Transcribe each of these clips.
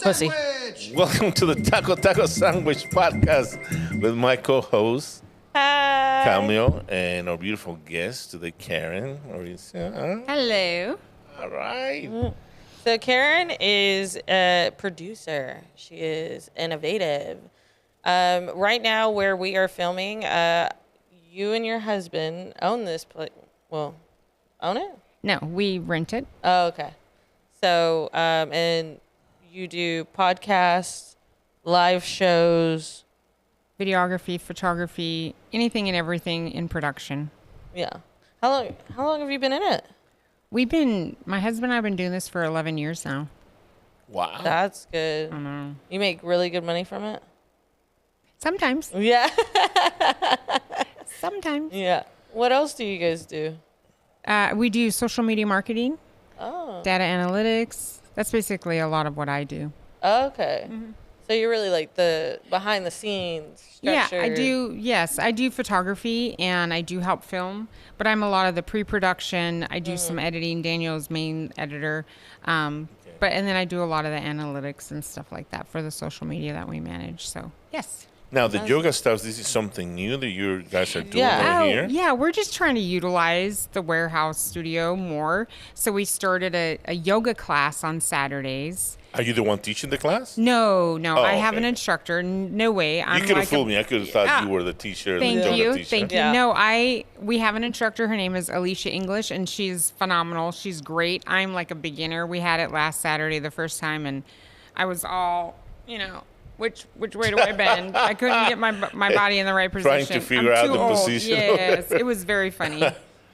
pussy. Welcome to the Taco Sandwich podcast with my co-host Hi. Cameo and our beautiful guest today, Karyn Mauricio. Hello. All right. So Karyn is a producer. She is innovative. Right now, where we are filming, you and your husband own this place. Well, own it? No, we rent it. Oh, okay. So, and you do podcasts, live shows. Videography, photography, anything and everything in production. Yeah. How long have you been in it? My husband and I have been doing this for 11 years now. Wow. That's good. I know. You make really good money from it? Sometimes. Yeah. Sometimes. Yeah. What else do you guys do? We do social media marketing, Oh. data analytics. That's basically a lot of what I do. Okay. So you're really like the behind the scenes structure. Yeah, I do. Yes, I do photography and I do help film, but I'm a lot of the pre-production. I do some editing. Daniel's main editor. And then I do a lot of the analytics and stuff like that for the social media that we manage. So, yes. Now, the yoga stuff, this is something new that you guys are doing Yeah. over here? Yeah, we're just trying to utilize the warehouse studio more. So we started a yoga class on Saturdays. Are you the one teaching the class? No, I have okay. an instructor. No way. I'm You could have like fooled me. I could have thought you were the teacher. Thank the yoga you. teacher. Thank you. Yeah. No, we have an instructor. Her name is Alicia English, and she's phenomenal. She's great. I'm like a beginner. We had it last Saturday the first time, and I was all, which way do I bend? I couldn't get my body in the right position. Trying to figure out too the old. position. Yes, it was very funny.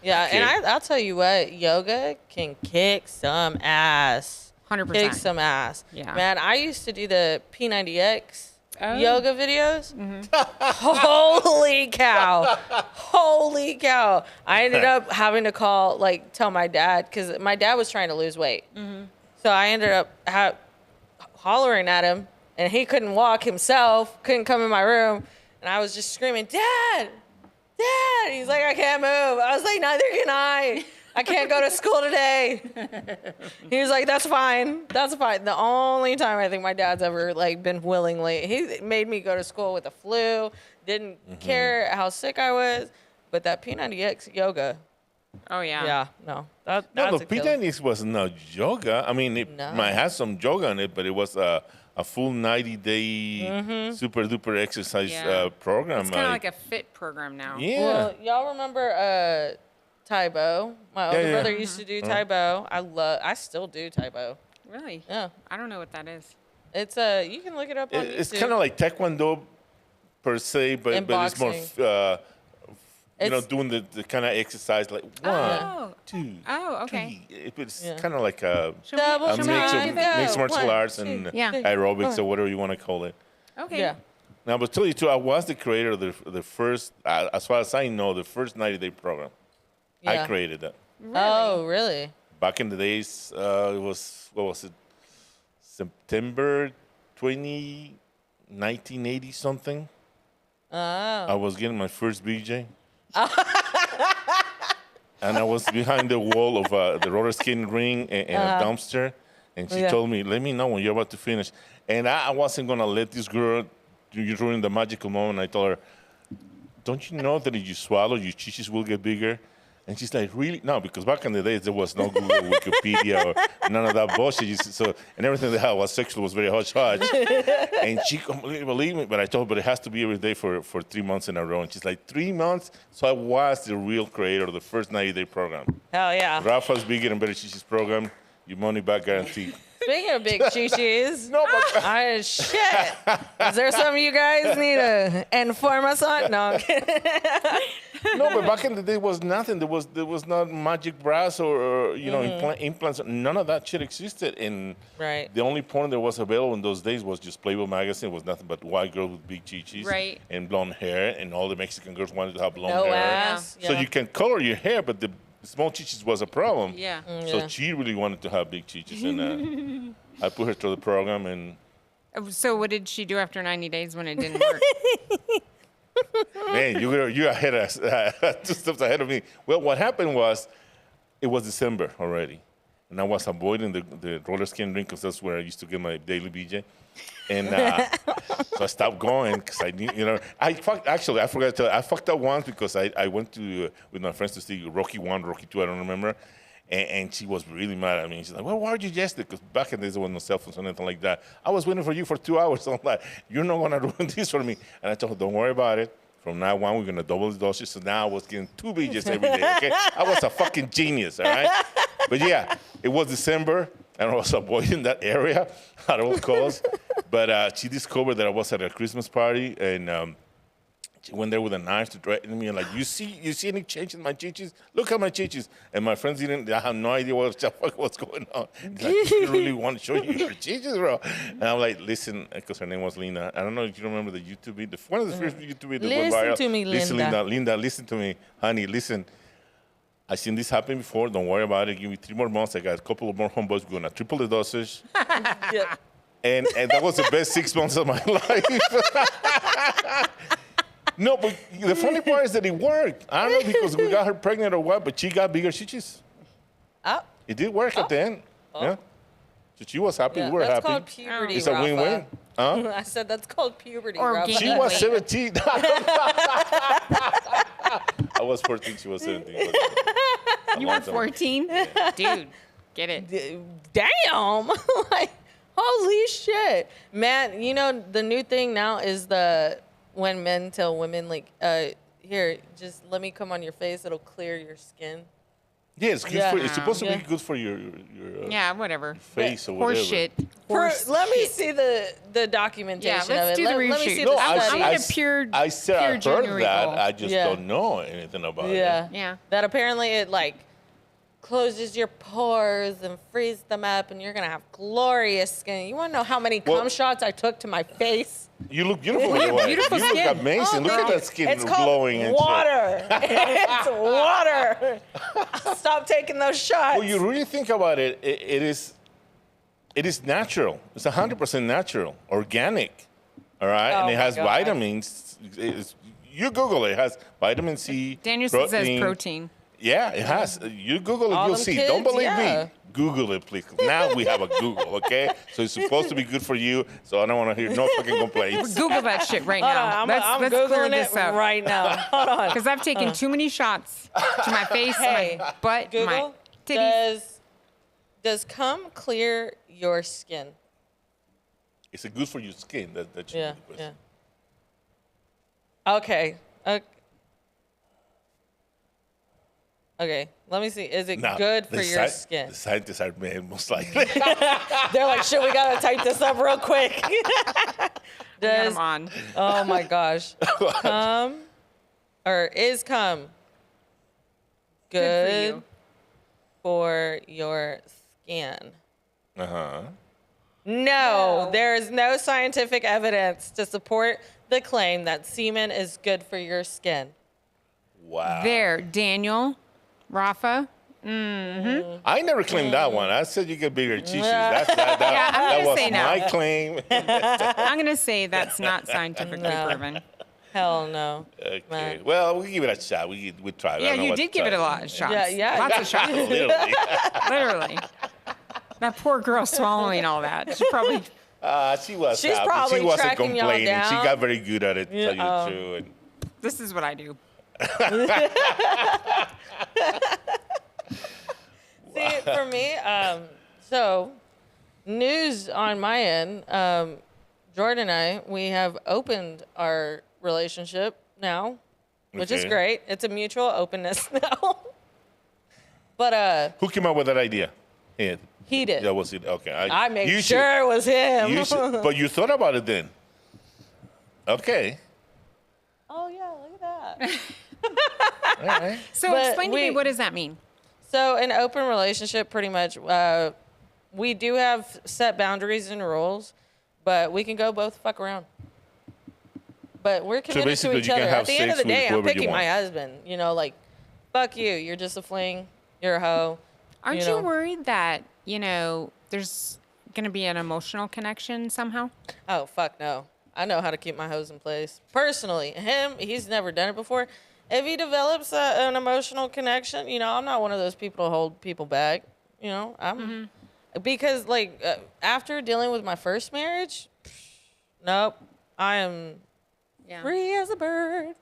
Yeah, Okay. and I'll tell you what, yoga can kick some ass. 100%. Kick some ass. Yeah. Man, I used to do the P90X Oh. yoga videos. Holy cow. Holy cow. I ended up having to tell my dad, because my dad was trying to lose weight. So I ended up hollering at him, and he couldn't walk himself, couldn't come in my room. And I was just screaming, Dad! Dad! He's like, I can't move. I was like, neither can I. I can't go to school today. He was like, that's fine. That's fine. The only time I think my dad's ever been willingly, he made me go to school with the flu, didn't care how sick I was. But that P90X yoga, Oh, yeah. yeah, no. That's No, a the killer. P90X was not yoga. I mean, it No. might have some yoga in it, but it was a full 90-day super duper exercise Yeah. program. It's kind of like a fit program now. Yeah. Well, y'all remember Taibo? My older yeah. brother used to do Taibo. I still do Taibo. Really? Yeah. I don't know what that is. It's you can look it up on It's YouTube. kind of like Taekwondo per se, but And it's more, boxing. doing the kind of exercise like Oh. 1, 2, Oh, okay. 3. It's Yeah. kind of like a Double mix time, of go. mixed martial 1, arts 2, and Yeah. 3. aerobics or whatever you want to call it. Okay. Yeah. Now, but tell you too, I was the creator of the first, as far as I know, the first 90-day program. I Yeah. created that. Really? Oh, really? Back in the days, it was, what was it, September 20, 1980 something. Oh. I was getting my first BJ. And I was behind the wall of the roller skating ring and a dumpster. And she Yeah. told me, let me know when you're about to finish. And I wasn't going to let this girl ruin the magical moment. I told her, don't you know that if you swallow, your chichis will get bigger? And she's like, really? No, because back in the days, there was no Google, Wikipedia, or none of that bullshit. And everything they had was sexual, was very hush-hush. And she completely believed me, but I told her, but it has to be every day for 3 months in a row. And she's like, 3 months? So I was the real creator of the first 90-day program. Hell yeah. Rafa's Bigger and Better Chichis program, your money back guarantee. Speaking of big chichis, No, but shit. Is there something you guys need to inform us on? No, I'm kidding. no, but back in the day was nothing. There was not magic bras or implants. None of that shit existed. And Right. the only porn that was available in those days was just Playboy magazine. It was nothing but white girls with big chichis Right. and blonde hair. And all the Mexican girls wanted to have blonde No hair. ass. So Yeah. you can color your hair, but the small chichis was a problem. Yeah. So Yeah. she really wanted to have big chichis. And I put her through the program. And So what did she do after 90 days when it didn't work? man, you're ahead of 2 steps ahead of me. Well, what happened was, it was December already, and I was avoiding the roller skating rink because that's where I used to get my daily BJ. And so I stopped going because I knew, I forgot to tell you, I fucked up once because I went to with my friends to see Rocky 1, Rocky 2, I don't remember. And she was really mad at me. She's like, well, why did you yesterday? Because back in the days, there was no cell phones or anything like that. I was waiting for you for 2 hours. So I'm like, you're not going to ruin this for me. And I told her, don't worry about it. From now on, we're going to double the doses. So now I was getting 2 BJs every day, okay? I was a fucking genius, all right? But yeah, it was December, and I was avoiding that area at all costs. But she discovered that I was at a Christmas party, and she went there with a knife to threaten me, and like, you see any change in my chichis? Look at my chichis. And my friends I had no idea what the fuck was going on. He's like, you really want to show you your chichis, bro? And I'm like, listen, because her name was Lina. I don't know if you remember the YouTube video. One of the first YouTube videos that went viral. Listen to me, Listen, Linda. Linda, listen to me. Honey, listen. I've seen this happen before. Don't worry about it. Give me 3 more months. I got a couple of more homeboys. We're going to triple the dosage. Yeah. And that was the best 6 months of my life. No, but the funny part is that it worked. I don't know because we got her pregnant or what, but she got bigger chichis. Oh. It did work at the end. Yeah. So she was happy. Yeah, we were that's happy. called puberty, It's a Rafa. win-win. Huh? I said that's called puberty, Or Rafa. She was 17. I was 14. She was 17. You were 14? Dude, get it. Damn. Like, holy shit. Man, the new thing now is when men tell women, like, here, just let me come on your face. It'll clear your skin. Yeah, it's good Yeah. for. It's supposed to Yeah. be good for your Yeah, whatever. face or whatever. Horse shit. Let me see the documentation Yeah, let's of it. do the Let me reshoot. see No, the I'm study. gonna pure- I said pure I heard January that. goal. I just Yeah. don't know anything about it. Yeah. Yeah. That apparently it like closes your pores and frees them up, and you're gonna have glorious skin. You want to know how many Well- cum shots I took to my face? You look beautiful. Well, you have anyway. beautiful you skin. look amazing. Oh, Look at girl. that skin It's glowing and called shit. water. It's water. Stop taking those shots. Well, you really think about it, it is natural. It's 100% natural, organic. All right, Oh and it my has God. vitamins. You Google it. It has vitamin C. Daniel says protein. Yeah, it has. You Google it, All you'll them see. kids, Don't believe yeah. me. Google it, please. Now we have a Google, okay? So it's supposed to be good for you. So I don't want to hear no fucking complaints. Google that shit right Hold now. on, let's I'm clear Googling this it up. right now. Hold on. Because I've taken too many shots to my face, Hey, my butt, my Google, titties. does cum clear your skin? It's good for your skin. That should Yeah, be the question. yeah. Okay. Okay, let me see. Is it Now, good for the your skin? The scientists are mad, most likely. They're like, shit, we gotta type this up real quick. Got Does, 'em on. oh my gosh. Cum, or is cum good you. for your skin? Uh-huh. No, there is no scientific evidence to support the claim that semen is good for your skin. Wow. There, Daniel, Rafa. I never claimed that one. I said you get bigger chichis. Yeah. I'm That gonna was say no. my claim. I'm going to say that's not scientifically No. proven. Hell no. Okay. Man. Well, we give it a shot. We try. I Yeah, don't know you what did to give it try. a lot of shots. Yeah. Lots of shots. Literally. Literally. That poor girl swallowing all that. She probably. She was She's happy. probably She wasn't tracking y'all complaining. She down. got very good at it, to tell you Yeah, the truth. And This is what I do. See, for me, so news on my end, Jordan and I, we have opened our relationship now, which is Okay. great. It's a mutual openness now. But who came up with that idea? Yeah. he did. That was it. Okay. I made you sure it was him. but you thought about it then. Okay. Oh, yeah, look at that. All right. So But explain to me, we- what does that mean? So an open relationship, pretty much, we do have set boundaries and rules, but we can go both fuck around. But we're committed to basically each you can other. have At the end of sex the with day, I'm whoever you picking my want. husband. Like, fuck you. You're just a fling. You're a hoe. Aren't know. you worried that, there's going to be an emotional connection somehow? Oh, fuck no. I know how to keep my hose in place. Personally, he's never done it before. If he develops an emotional connection, I'm not one of those people to hold people back. You know, I'm because like after dealing with my first marriage, nope, I am free as a bird.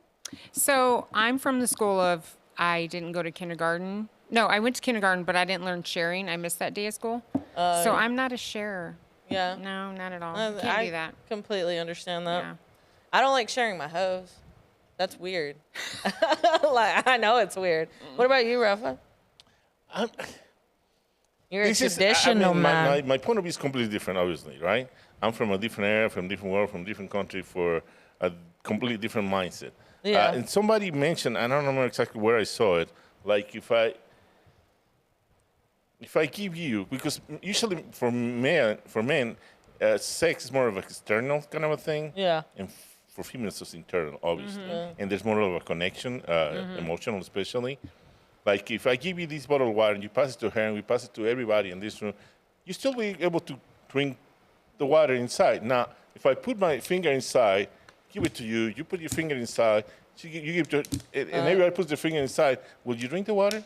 So I'm from the school of I didn't go to kindergarten. No, I went to kindergarten, but I didn't learn sharing. I missed that day of school. So I'm not a sharer. Yeah. No, not at all. Can't I do that. completely understand that. Yeah. I don't like sharing my hose. That's weird. Like I know it's weird. What about you, Rafa? You're a traditional man. My point of view is completely different, obviously, right? I'm from a different area, from different world, from different country, for a completely different mindset. Yeah. And somebody mentioned, I don't remember exactly where I saw it, like if I give you, because usually for men, sex is more of an external kind of a thing. Yeah. And for females, it's internal, obviously. And there's more of a connection, emotional especially. Like if I give you this bottle of water and you pass it to her and we pass it to everybody in this room, you still be able to drink the water inside. Now, if I put my finger inside, give it to you, you put your finger inside, you give to, and everybody puts their finger inside, will you drink the water?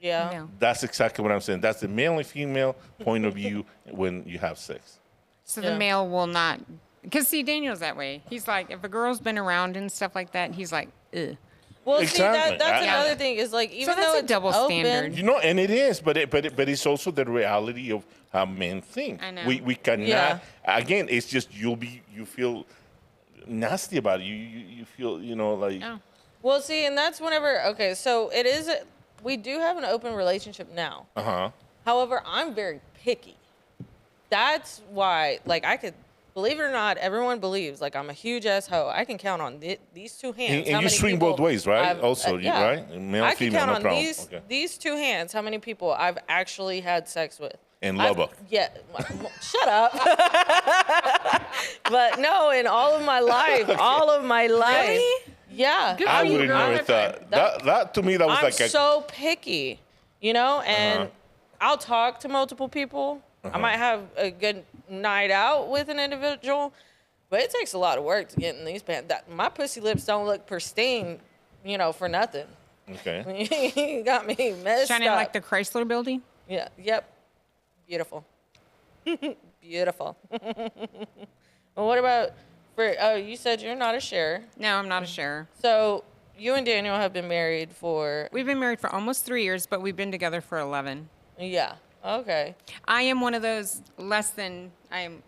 Yeah. No. That's exactly what I'm saying. That's the male and female point of view when you have sex. So Yeah. the male will not, because see, Daniel's that way. He's like, if a girl's been around and stuff like that, he's like, ugh. Well, Exactly. see, that's Yeah. another thing is like even that's though a it's double open, standard. You know, and it is, but it's also the reality of how men think. I know. We cannot. Yeah. Again, it's just you feel nasty about it. You feel like. Oh. Well, see, and that's whenever. Okay, so it is. We do have an open relationship now. However, I'm very picky. That's why, like, I could. Believe it or not, everyone believes like I'm a huge ass hoe. I can count on these two hands. And you swing both ways, right? Also, yeah. right? Male, I can female, count no on problem. these two hands how many people I've actually had sex with. And Lubbock. Yeah, shut up. But no, in all of my life, yeah. Good I for you, would have girl. never thought that. To me, that was I'm like so picky, and I'll talk to multiple people. I might have a good night out with an individual, but it takes a lot of work to get in these pants. My pussy lips don't look pristine, for nothing. okay. You got me messed Shining up. like the Chrysler building. Yeah. Yep. Beautiful. Beautiful. Well, what about you said you're not a sharer. No, I'm not a sharer. So you and Daniel have been married for We've been married for almost 3 years, but we've been together for 11. yeah. Okay. I am one of those less than, I am,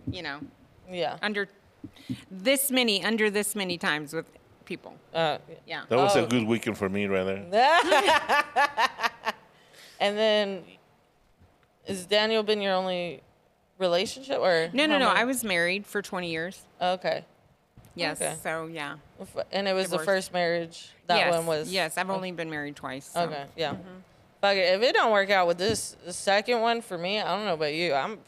Yeah. under this many times with people. Yeah. Yeah. That was a good weekend for me, rather. And then, has Daniel been your only relationship, or No. how many? I was married for 20 years. Okay. Yes. Okay. So, yeah. And it was the Divorced. first marriage. That yes. one was. Yes. I've only been married twice. So. Okay. Yeah. Fuck it. If it don't work out with the second one for me, I don't know about you. I'm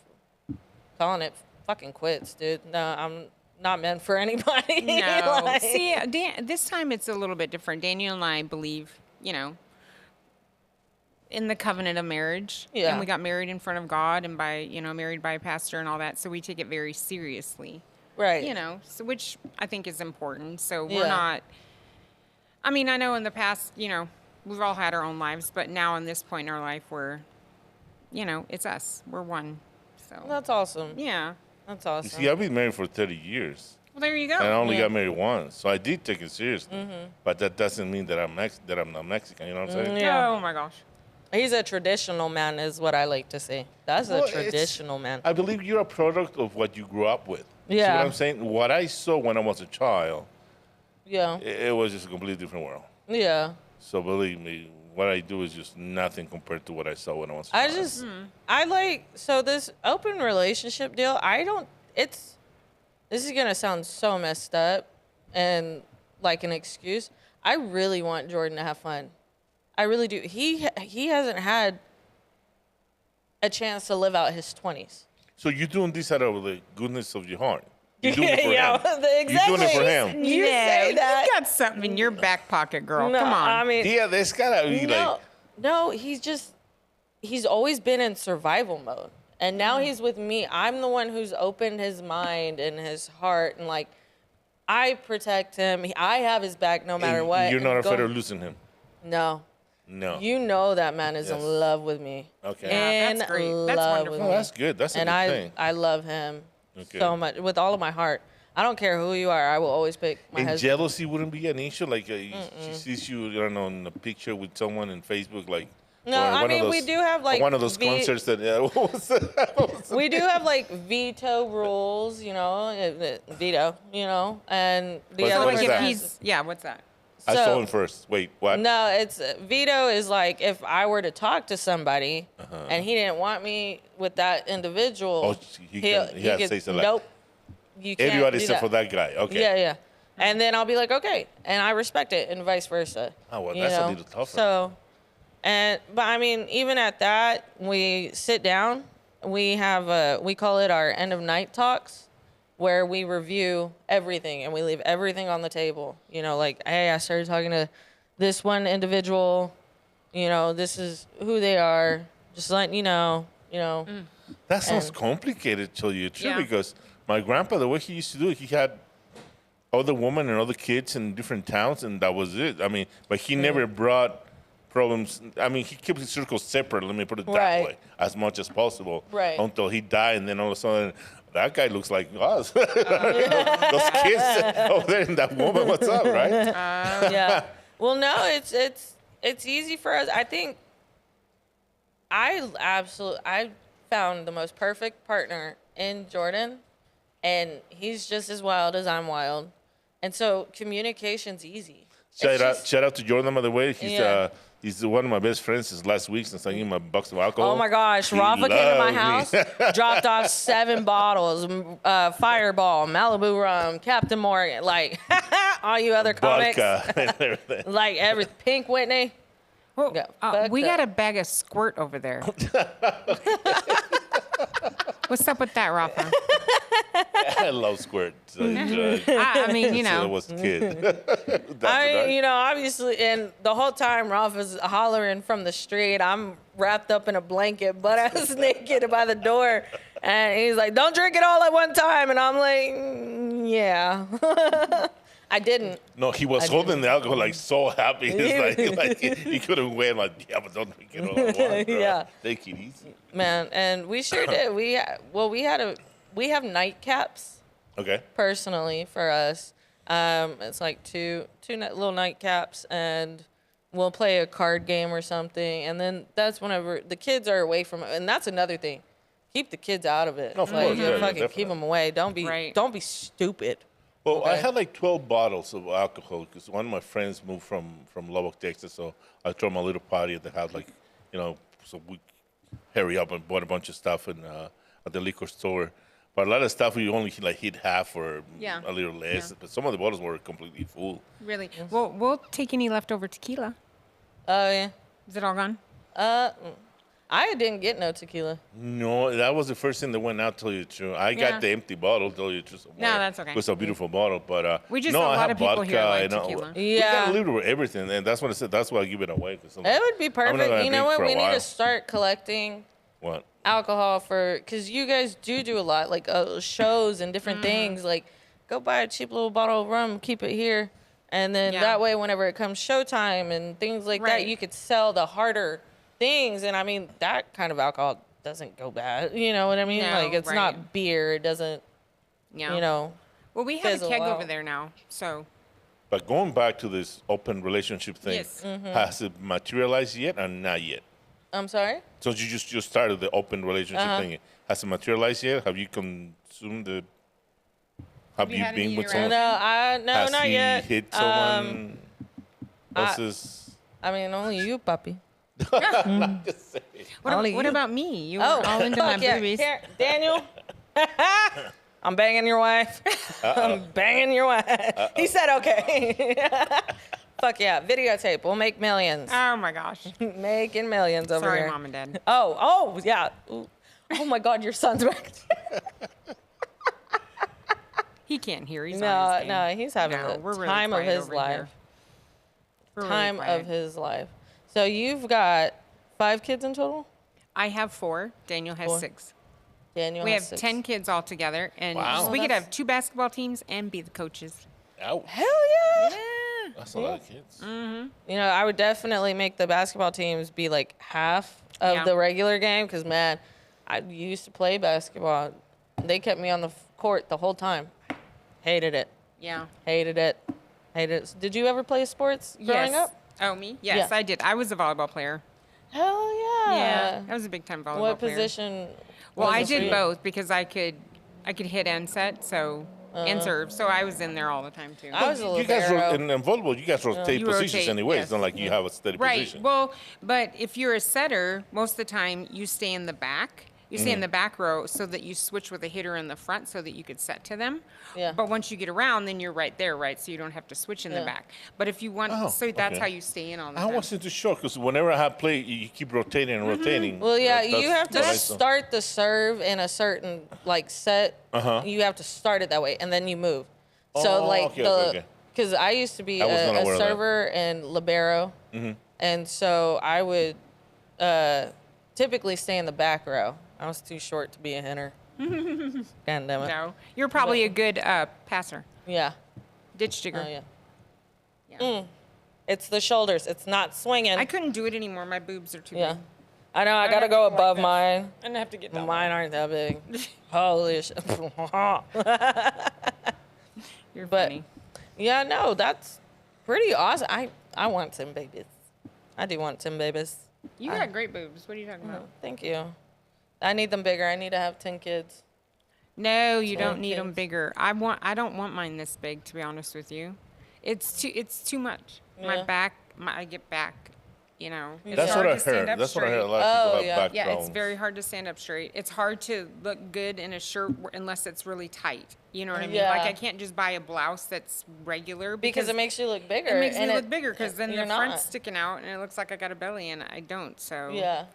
calling it fucking quits, dude. No, I'm not meant for anybody. No. Like- See, this time it's a little bit different. Daniel and I believe, in the covenant of marriage. Yeah. And we got married in front of God and married by a pastor and all that. So we take it very seriously. Right. So which I think is important. So Yeah. we're not, I mean, I know in the past, we've all had our own lives, but now in this point in our life, we're, it's us. We're one. So, That's awesome. yeah. That's You awesome. see, I've been married for 30 years. Well, there you go. And I only Yeah. got married once, so I did take it seriously. But that doesn't mean that I'm not Mexican. You know what I'm saying? Yeah. Oh, my gosh. He's a traditional man, is what I like to say. That's Well, a it's- traditional man. I believe you're a product of what you grew up with. See Yeah. what I'm saying? What I saw when I was a child, Yeah. it was just a completely different world. Yeah. So believe me, what I do is just nothing compared to what I saw when I was a I child. just, I like, so this open relationship deal, this is going to sound so messed up and like an excuse. I really want Jordan to have fun. I really do. He hasn't had a chance to live out his 20s. So you're doing this out of the goodness of your heart. You're doing it for Yeah, him. exactly. You're doing it for him. You say that. You got something in your back pocket, girl. No, Come on. I mean, Yeah, there's gotta be no, he's always been in survival mode. And now he's with me. I'm the one who's opened his mind and his heart, and like, I protect him. I have his back no matter what. You're not And afraid of losing him. No. No. You know that man is Yes. in love with me. Okay. Yeah, In that's great. That's love wonderful. with Oh, me. that's good. That's a And good thing. I love him Okay. so much with all of my heart. I don't care who you are. I will always pick my And husband. jealousy wouldn't be an issue. Like she sees you, I don't know, in a picture with someone in Facebook, like. No, or in I one of mean, we those- do have, like, one of those concerts that. What was that? We do have like veto rules, you know, veto, you know, and the What's- other what is person that? has- What's that? I So- saw him first. Wait, what? No, it's veto is like if I were to talk to somebody and he didn't want me with that individual, Oh, he has to say something like- nope, you can't Everybody do except that. for that guy. Okay. Yeah, yeah. And then I'll be like, okay, and I respect it, and vice versa. Oh, well, you that's a know? little tougher. So, but I mean, even at that, we sit down. We have we call it our end of night talks, where we review everything and we leave everything on the table. You know, like, hey, I started talking to this one individual. You know, this is who they are. Just letting you know. You know. That sounds And- complicated, to tell you the truth, Yeah. because my grandpa, the way he used to do it, he had other women and other kids in different towns, and that was it. I mean, but he never brought problems. I mean, he kept his circles separate, let me put it that Right. way, as much as possible. Right. Until he died, and then all of a sudden, that guy looks like us. Those kids over there and that woman, what's up, right? Yeah. Well, no, it's easy for us. I think I found the most perfect partner in Jordan, and he's just as wild as I'm wild, and so communication's easy. Shout out to Jordan, by the way. Yeah. He's one of my best friends since last week, since I gave him a box of alcohol. Oh my gosh, He Rafa came to my loved house, me. dropped off 7 bottles, Fireball, Malibu rum, Captain Morgan, like all you other comics, Vodka and everything. like everything. Pink Whitney. Well, Got fucked we got up. a bag of squirt over there. What's up with that, Rafa? I love squirt. So, I mean, you since I know. was a kid. That's I, right. you know, obviously, and the whole time Rafa's hollering from the street. I'm wrapped up in a blanket, butt ass naked by the door, and he's like, "Don't drink it all at one time," and I'm like, "Yeah." I didn't. No, he was holding the alcohol like so happy. It's like he couldn't wait. Like, yeah, but don't drink it all at once. Bro. Yeah. Take it easy. Man, and we sure did. We have nightcaps Okay. personally for us. It's like two little nightcaps, and we'll play a card game or something. And then that's whenever the kids are away from it. And that's another thing. Keep the kids out of it. Of Like, course, yeah, fucking definitely. keep them away. Don't be Right. don't be stupid. Well, I Okay. had like 12 bottles of alcohol because one of my friends moved from Lubbock, Texas. So I threw my little party at the house, like, you know, so we hurry up and bought a bunch of stuff at the liquor store. But a lot of stuff we only like hit half or Yeah. a little less. Yeah. But some of the bottles were completely full. Really? Well, we'll take any leftover tequila. Oh yeah. Is it all gone? I didn't get no tequila. No, that was the first thing that went out, tell you the truth. I Yeah. got the empty bottle, tell you the truth. No, that's okay. It was a beautiful bottle, but We just no, a I lot have of people vodka here like and tequila. we Yeah. got a little of everything, and that's what I said. That's why I give it away. Cause It would be I'm not perfect. gonna You know drink what? for a We need while. to start collecting What? alcohol because you guys do a lot, like shows and different things. Like, go buy a cheap little bottle of rum, keep it here, and then Yeah. that way, whenever it comes showtime and things like Right. that, you could sell the harder things. And I mean, that kind of alcohol doesn't go bad. You know what I mean? No, Like, it's right. not beer. It doesn't. Yeah. You know. Well, we have a fizzle keg out. over there now, so But going back to this open relationship thing, Yes. has it materialized yet or not yet? I'm sorry. So you just started the open relationship thing. Has it materialized yet? Have you consumed the? Have you you had been any with around? someone? No, Has not he yet. hit someone else's? I mean, only you, puppy. Just saying. Only what you. about me? You were Oh, all into my fuck yeah. boobies. Here, Daniel. I'm banging your wife. I'm banging your wife. He said okay. Fuck yeah. Videotape. We'll make millions. Oh my gosh. Making millions over Sorry, here. mom and dad. Oh, yeah. Ooh. Oh my God, your son's back there. He can't hear. He's on No, his game. no, he's having No, the we're really time of quiet his over life. here. We're really Time quiet. of his life. So you've got 5 kids in total? I have 4. Daniel has 4. 6. Daniel We has have 6. 10 kids all together, and Wow. we could That's- have 2 basketball teams and be the coaches. Ouch. Hell yeah. Yeah. That's a lot of kids. You know, I would definitely make the basketball teams be like half of the regular game because, man, I used to play basketball. They kept me on the court the whole time. Hated it. Yeah. Hated it. Hated it. Did you ever play sports growing up? Oh, me? Yes, Yeah. I did. I was a volleyball player. Hell yeah. Yeah, I was a big time volleyball What player. position? Well, was I it for did you? both because I could hit and set, so and serve. So I was in there all the time too. I was a You guys libero. in volleyball, you guys rotate You positions rotate, anyway. yes. It's not like you have a steady Right. position. Well, but if you're a setter, most of the time you stay in the back. You stay in the back row so that you switch with a hitter in the front so that you could set to them. Yeah. But once you get around, then you're right there, right? So you don't have to switch in the Yeah. back. But if you want, Oh, so that's okay. how you stay in all the I time. wasn't too sure because whenever I have played, you keep rotating and rotating. Well, yeah, That's you have to what I saw. start the serve in a certain like set. You have to start it that way, and then you move. So Oh, like okay, okay. because I used to be I was not a aware of that. server and libero, and so I would typically stay in the back row. I was too short to be a hitter. God damn it. No, you're probably a good passer, Yeah. ditch digger. Oh yeah. Yeah. It's the shoulders. It's not swinging. I couldn't do it anymore. My boobs are too Yeah. big. I know. I gotta have go to go like above this. mine. And I have to get down. Mine aren't that big. Holy shit. You're But funny. yeah, no, that's pretty awesome. I want 10 babies. I do want 10 babies. You got great boobs. What are you talking Oh, about? thank you. I need them bigger. I need to have 10 kids. No, you Ten don't need them kids. bigger. I don't want mine this big, to be honest with you. It's too much. My Yeah. back, I get back. You know, it's That's hard what I to stand heard. up That's what I heard. A straight. lot of people Oh, have yeah. back Yeah, problems. it's very hard to stand up straight. It's hard to look good in a shirt unless it's really tight. You know what I mean? Yeah. Like I can't just buy a blouse that's regular Because it makes you look bigger. it makes me and look bigger because then the you're front's not. sticking out and it looks like I got a belly and I don't. So Yeah.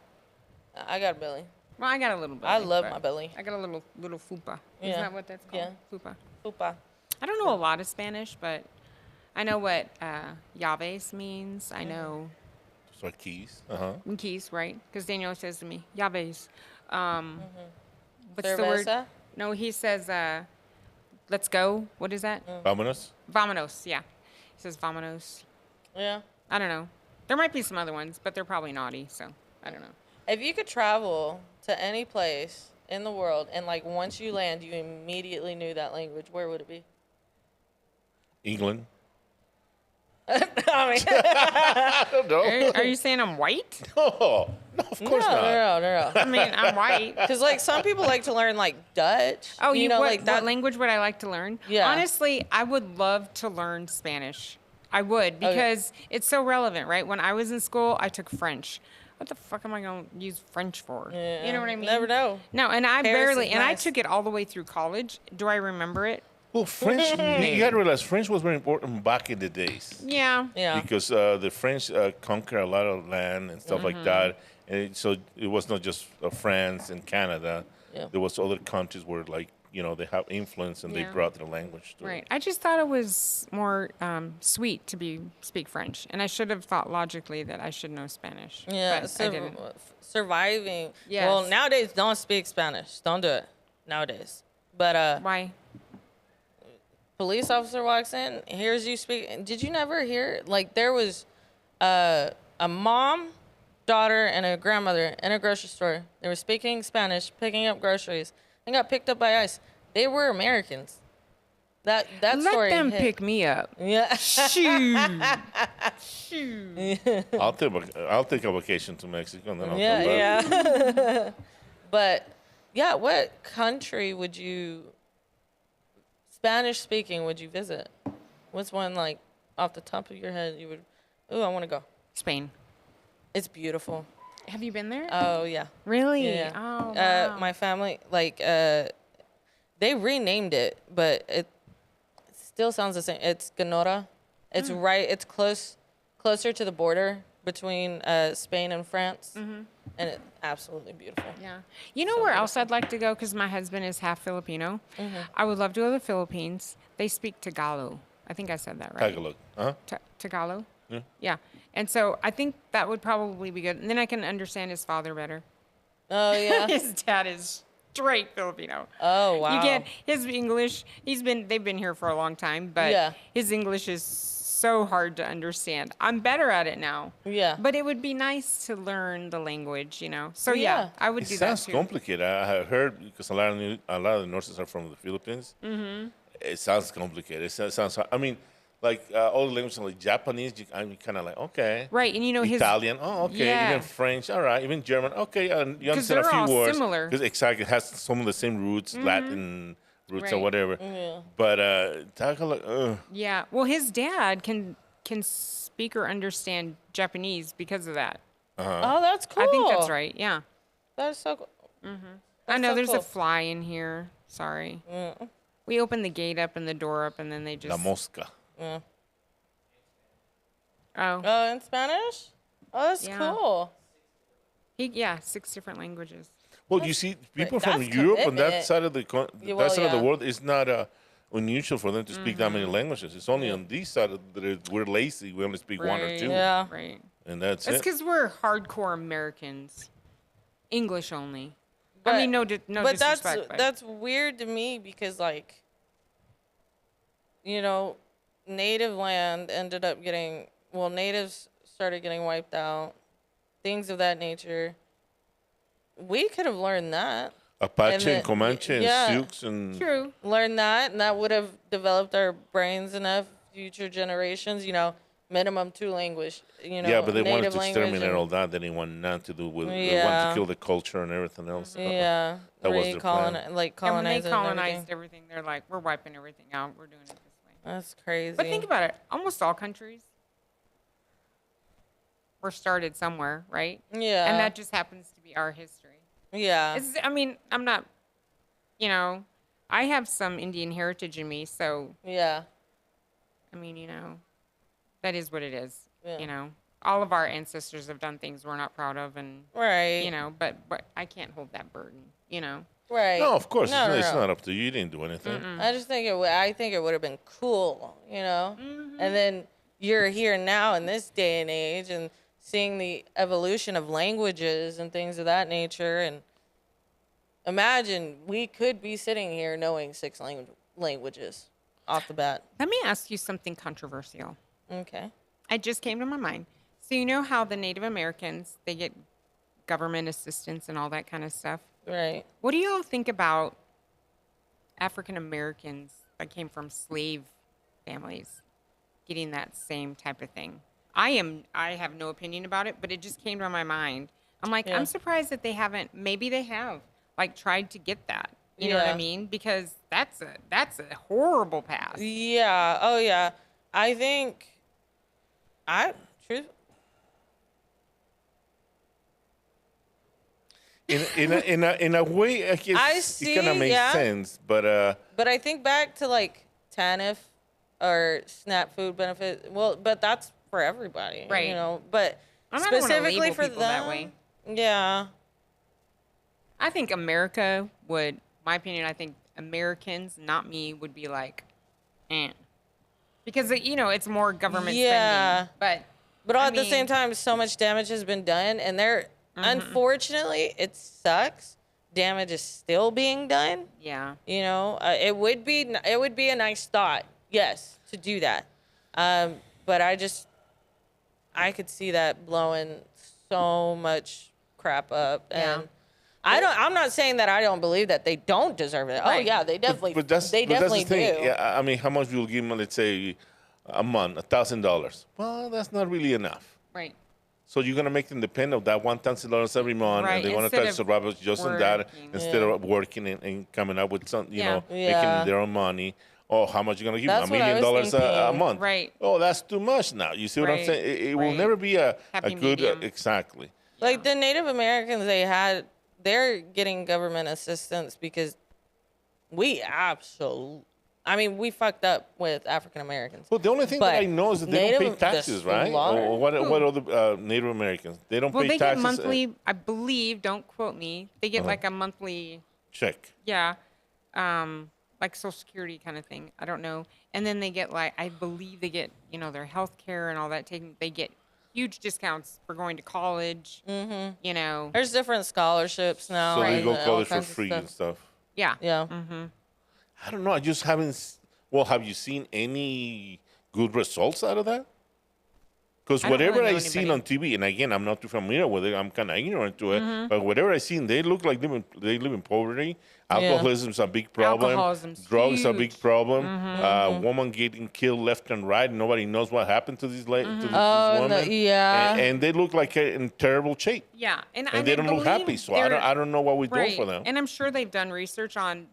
I got a belly. well, I got a little belly. I love but my belly. I got a little fupa. Yeah. Isn't that what that's called? Yeah. Fupa. Fupa. I don't know a lot of Spanish, but I know what llaves means. I know So keys. keys, right? Because Daniel says to me, llaves. What's the Cerveza? word? No, he says, let's go. What is that? Vámonos. Vamonos, yeah. He says vamonos. Yeah. I don't know. There might be some other ones, but they're probably naughty, so I don't know. If you could travel to any place in the world and like once you land, you immediately knew that language, where would it be? England. I mean, I don't know. Are you saying I'm white? No, of course not. no. I mean, I'm white. Because like some people like to learn like Dutch. Oh, you know like that. what language would I like to learn? Yeah. Honestly, I would love to learn Spanish. I would because it's so relevant, right? When I was in school, I took French. What the fuck am I going to use French for? You know what I mean? Never know. No, and I Paris barely, is and I nice. took it all the way through college. Do I remember it? Well, French, you got to realize French was very important back in the days. Yeah. Yeah. Because the French conquered a lot of land and stuff like that. And so it was not just France and Canada. Yeah. There was other countries where, like, you know, they have influence and they Yeah. brought their language to Right. I just thought it was more sweet to speak French, and I should have thought logically that I should know Spanish. Yeah, but I didn't. surviving. Yes. Well, nowadays don't speak Spanish. Don't do it nowadays. But Why? police officer walks in, hears you speak. Did you never hear like there was a mom, daughter, and a grandmother in a grocery store. They were speaking Spanish, picking up groceries, and got picked up by ICE. They were Americans. That Let story. them hit. pick me up. Yeah. Shoot. Shoot. I'll take a vacation to Mexico and then I'll come Yeah, back. yeah. But yeah, what country would you, Spanish speaking, would you visit? What's one like off the top of your head you would? Ooh, I want to go. Spain. It's beautiful. Have you been there? Oh yeah. Really? Yeah. Oh, wow. My family like they renamed it, but it still sounds the same. It's Ganora. It's right. It's closer to the border between Spain and France, and it's absolutely beautiful. Yeah. You know where else I'd like to go? Because my husband is half Filipino. I would love to go to the Philippines. They speak Tagalog. I think I said that right. Tagalog. Huh? Tagalog? Yeah. Yeah. And so I think that would probably be good. And then I can understand his father better. Oh yeah. His dad is straight Filipino. Oh wow. You get his English. They've been here for a long time, but Yeah. his English is so hard to understand. I'm better at it now. Yeah. But it would be nice to learn the language, you know. So Yeah. I would It do that sounds too. complicated. I have heard because a lot of the nurses are from the Philippines. Mm-hmm. It sounds complicated. Sounds. I mean, like all the languages like Japanese. I'm kind of like okay. Right, and you know his Italian. Oh, okay. Yeah. Even French. All right. Even German. Okay. You understand a they're few all words. similar. Because exactly it has some of the same roots, Latin roots or Right. whatever. But Tagalog. Yeah. Well, his dad can speak or understand Japanese because of that. Oh, that's cool. I think that's right. Yeah. That's so cool. I know so there's cool. a fly in here. Sorry. We opened the gate up and the door up, and then they just. La mosca. Oh. Oh, in Spanish? Oh, that's Yeah. cool. 6 different languages. Well, you see, people from that's Europe and that commitment. side of the Yeah, that side of the yeah. world, it's not unusual for them to speak that many languages. It's only on this side that we're lazy. We only speak one or Right. two, Yeah. Right. and that's That's it. because we're hardcore Americans. English only. But, I mean, no but disrespect. but that's weird to me because, like, you know, native land ended up getting, well, natives started getting wiped out, things of that nature. We could have learned that. Apache and then- and Comanche and yeah. Sioux and True. Learned that, and that would have developed our brains enough, future generations, you know, minimum 2 language, you know, yeah, but they wanted native to language exterminate and- all that. They didn't want nothing to do with. They wanted Yeah. to kill the culture and everything else. Yeah. That was Re- their plan. Like And when they colonizing colonized everything. everything, they're like, we're wiping everything out. We're doing it this way. That's crazy. But think about it. Almost all countries were started somewhere, right? Yeah. And that just happens to be our history. Yeah. I mean, I'm not, you know, I have some Indian heritage in me, so Yeah. I mean, you know, that is what it is. Yeah. You know, all of our ancestors have done things we're not proud of, and Right. you know, but I can't hold that burden. You know, Right. No, of course, No, it's no. not up to you. You didn't do anything. I just think I think it would have been cool, you know. Mm-hmm. And then you're here now in this day and age, and seeing the evolution of languages and things of that nature. And imagine we could be sitting here knowing 6 languages off the bat. let me ask you something controversial. Okay. It just came to my mind. So you know how the Native Americans, they get government assistance and all that kind of stuff. Right. What do y'all think about African Americans that came from slave families getting that same type of thing? I have no opinion about it, but it just came to my mind. I'm like, Yeah. I'm surprised that they haven't, maybe they have, like, tried to get that. You know what I Yeah. mean? Because that's a horrible pass. Yeah. Oh, yeah. I think truth. In a way, I guess I it see, kind of makes yeah. sense. But But I think back to like TANF or SNAP food benefit. Well, but that's for everybody, Right. You know, but I don't wanna specifically label for people them, that way. Yeah. I think America would, my opinion, I think Americans, not me, would be like, eh. Because, you know, it's more government Yeah. spending. But I at the same mean- time, so much damage has been done, and unfortunately, it sucks. Damage is still being done. Yeah. You know, it would be a nice thought, yes, to do that. But I could see that blowing so much crap up, and Yeah. I'm not saying that I don't believe that they don't deserve it. Oh Right. yeah, they definitely. but that's they but definitely that's the thing. do. Yeah, I mean, how much will you give them? Let's say a month, $1,000. Well, that's not really enough. Right. So you're gonna make them depend of that $1,000 every month, Right, and they want to instead try to of survive just on that working. instead of working and coming up with some, you Yeah. know, Yeah. making their own money. Oh, how much you gonna give them? That's $1 what I million was a thinking. month. Right. Oh, that's too much now. You see what I'm Right. saying? It will Right. never be a Happy good medium. exactly. Like the Native Americans, they're getting government assistance because we we fucked up with African Americans. Well, the only thing that But I know is that they don't pay Native- taxes, the right? law- Or what other Native Americans? They don't Well, pay they get taxes. monthly, I believe, don't quote me, they Uh-huh. get like a monthly, Check. yeah, like Social Security kind of thing. I don't know. And then they get like, I believe they get, you know, their health care and all that taken. They get huge discounts for going to college, you know. There's different scholarships now. So they and go all college for kinds of free stuff. and stuff. Yeah. Yeah. I don't know. I just haven't. Well, have you seen any good results out of that? Because I don't whatever really know I seen on TV, and again, I'm not too familiar with it. I'm kind of ignorant to it. But whatever I seen, they look like they live in poverty. Alcoholism is a big problem. Alcoholism's Drugs are a big huge. problem. Woman getting killed left and right. Nobody knows what happened to these to these Oh, women. yeah. And they look like in terrible shape. Yeah, And they don't look happy. So I don't know what we do for them. And I'm sure they've done research on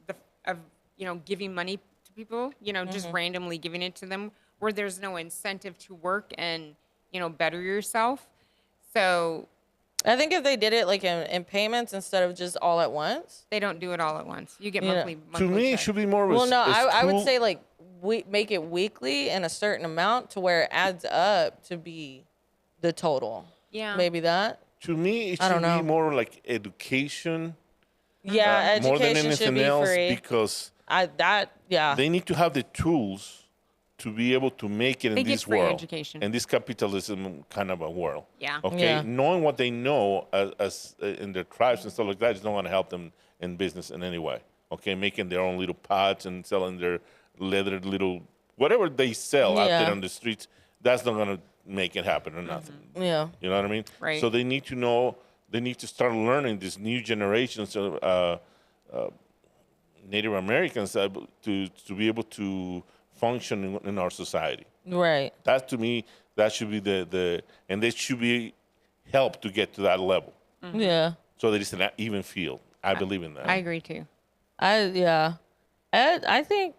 giving money to people, just randomly giving it to them, where there's no incentive to work and better yourself. So I think if they did it like in payments instead of just all at once. they don't do it all at once. You get Yeah. monthly. To me, it checks. should be more of a Well, no, I would school- say like we make it weekly in a certain amount to where it adds up to be the total. Yeah. Maybe that. To me, it I should don't know. be more like education. Yeah, More than education should anything be else, free. because Yeah. they need to have the tools to be able to make it in They get this free world, education. in this capitalism kind of a world. Yeah. Okay. Yeah. Knowing what they know as in their tribes and stuff like that is not going to help them in business in any way. Okay, making their own little pots and selling their leather little whatever they sell out Yeah. there on the streets. That's not going to make it happen or nothing. Yeah. You know what I mean? Right. So they need to know. They need to start learning this new generations of Native Americans to be able to function in our society. Right. That to me, that should be the and they should be helped to get to that level, Yeah. so that it's an even field. I believe in that. I agree too. I think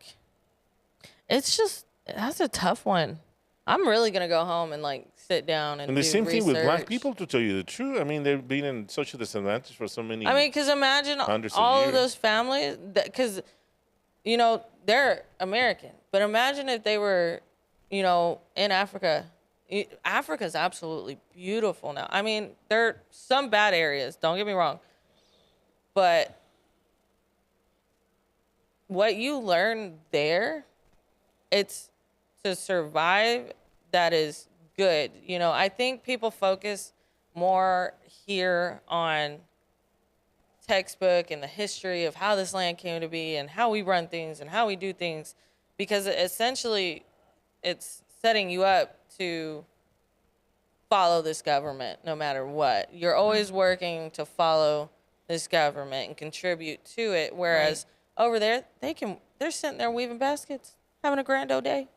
that's a tough one. I'm really gonna go home and like sit down and And the do same thing with black research. people, to tell you the truth. I mean, they've been in such a disadvantage for so many. I mean, because imagine Hundreds of all of years. those families, because, they're American. But imagine if they were, in Africa. Africa's absolutely beautiful now. I mean, there are some bad areas, don't get me wrong. But what you learn there, it's to survive that is good. I think people focus more here on textbook and the history of how this land came to be and how we run things and how we do things, because essentially it's setting you up to follow this government no matter what. You're always working to follow this government and contribute to it, whereas over there they're sitting there weaving baskets, having a grand old day.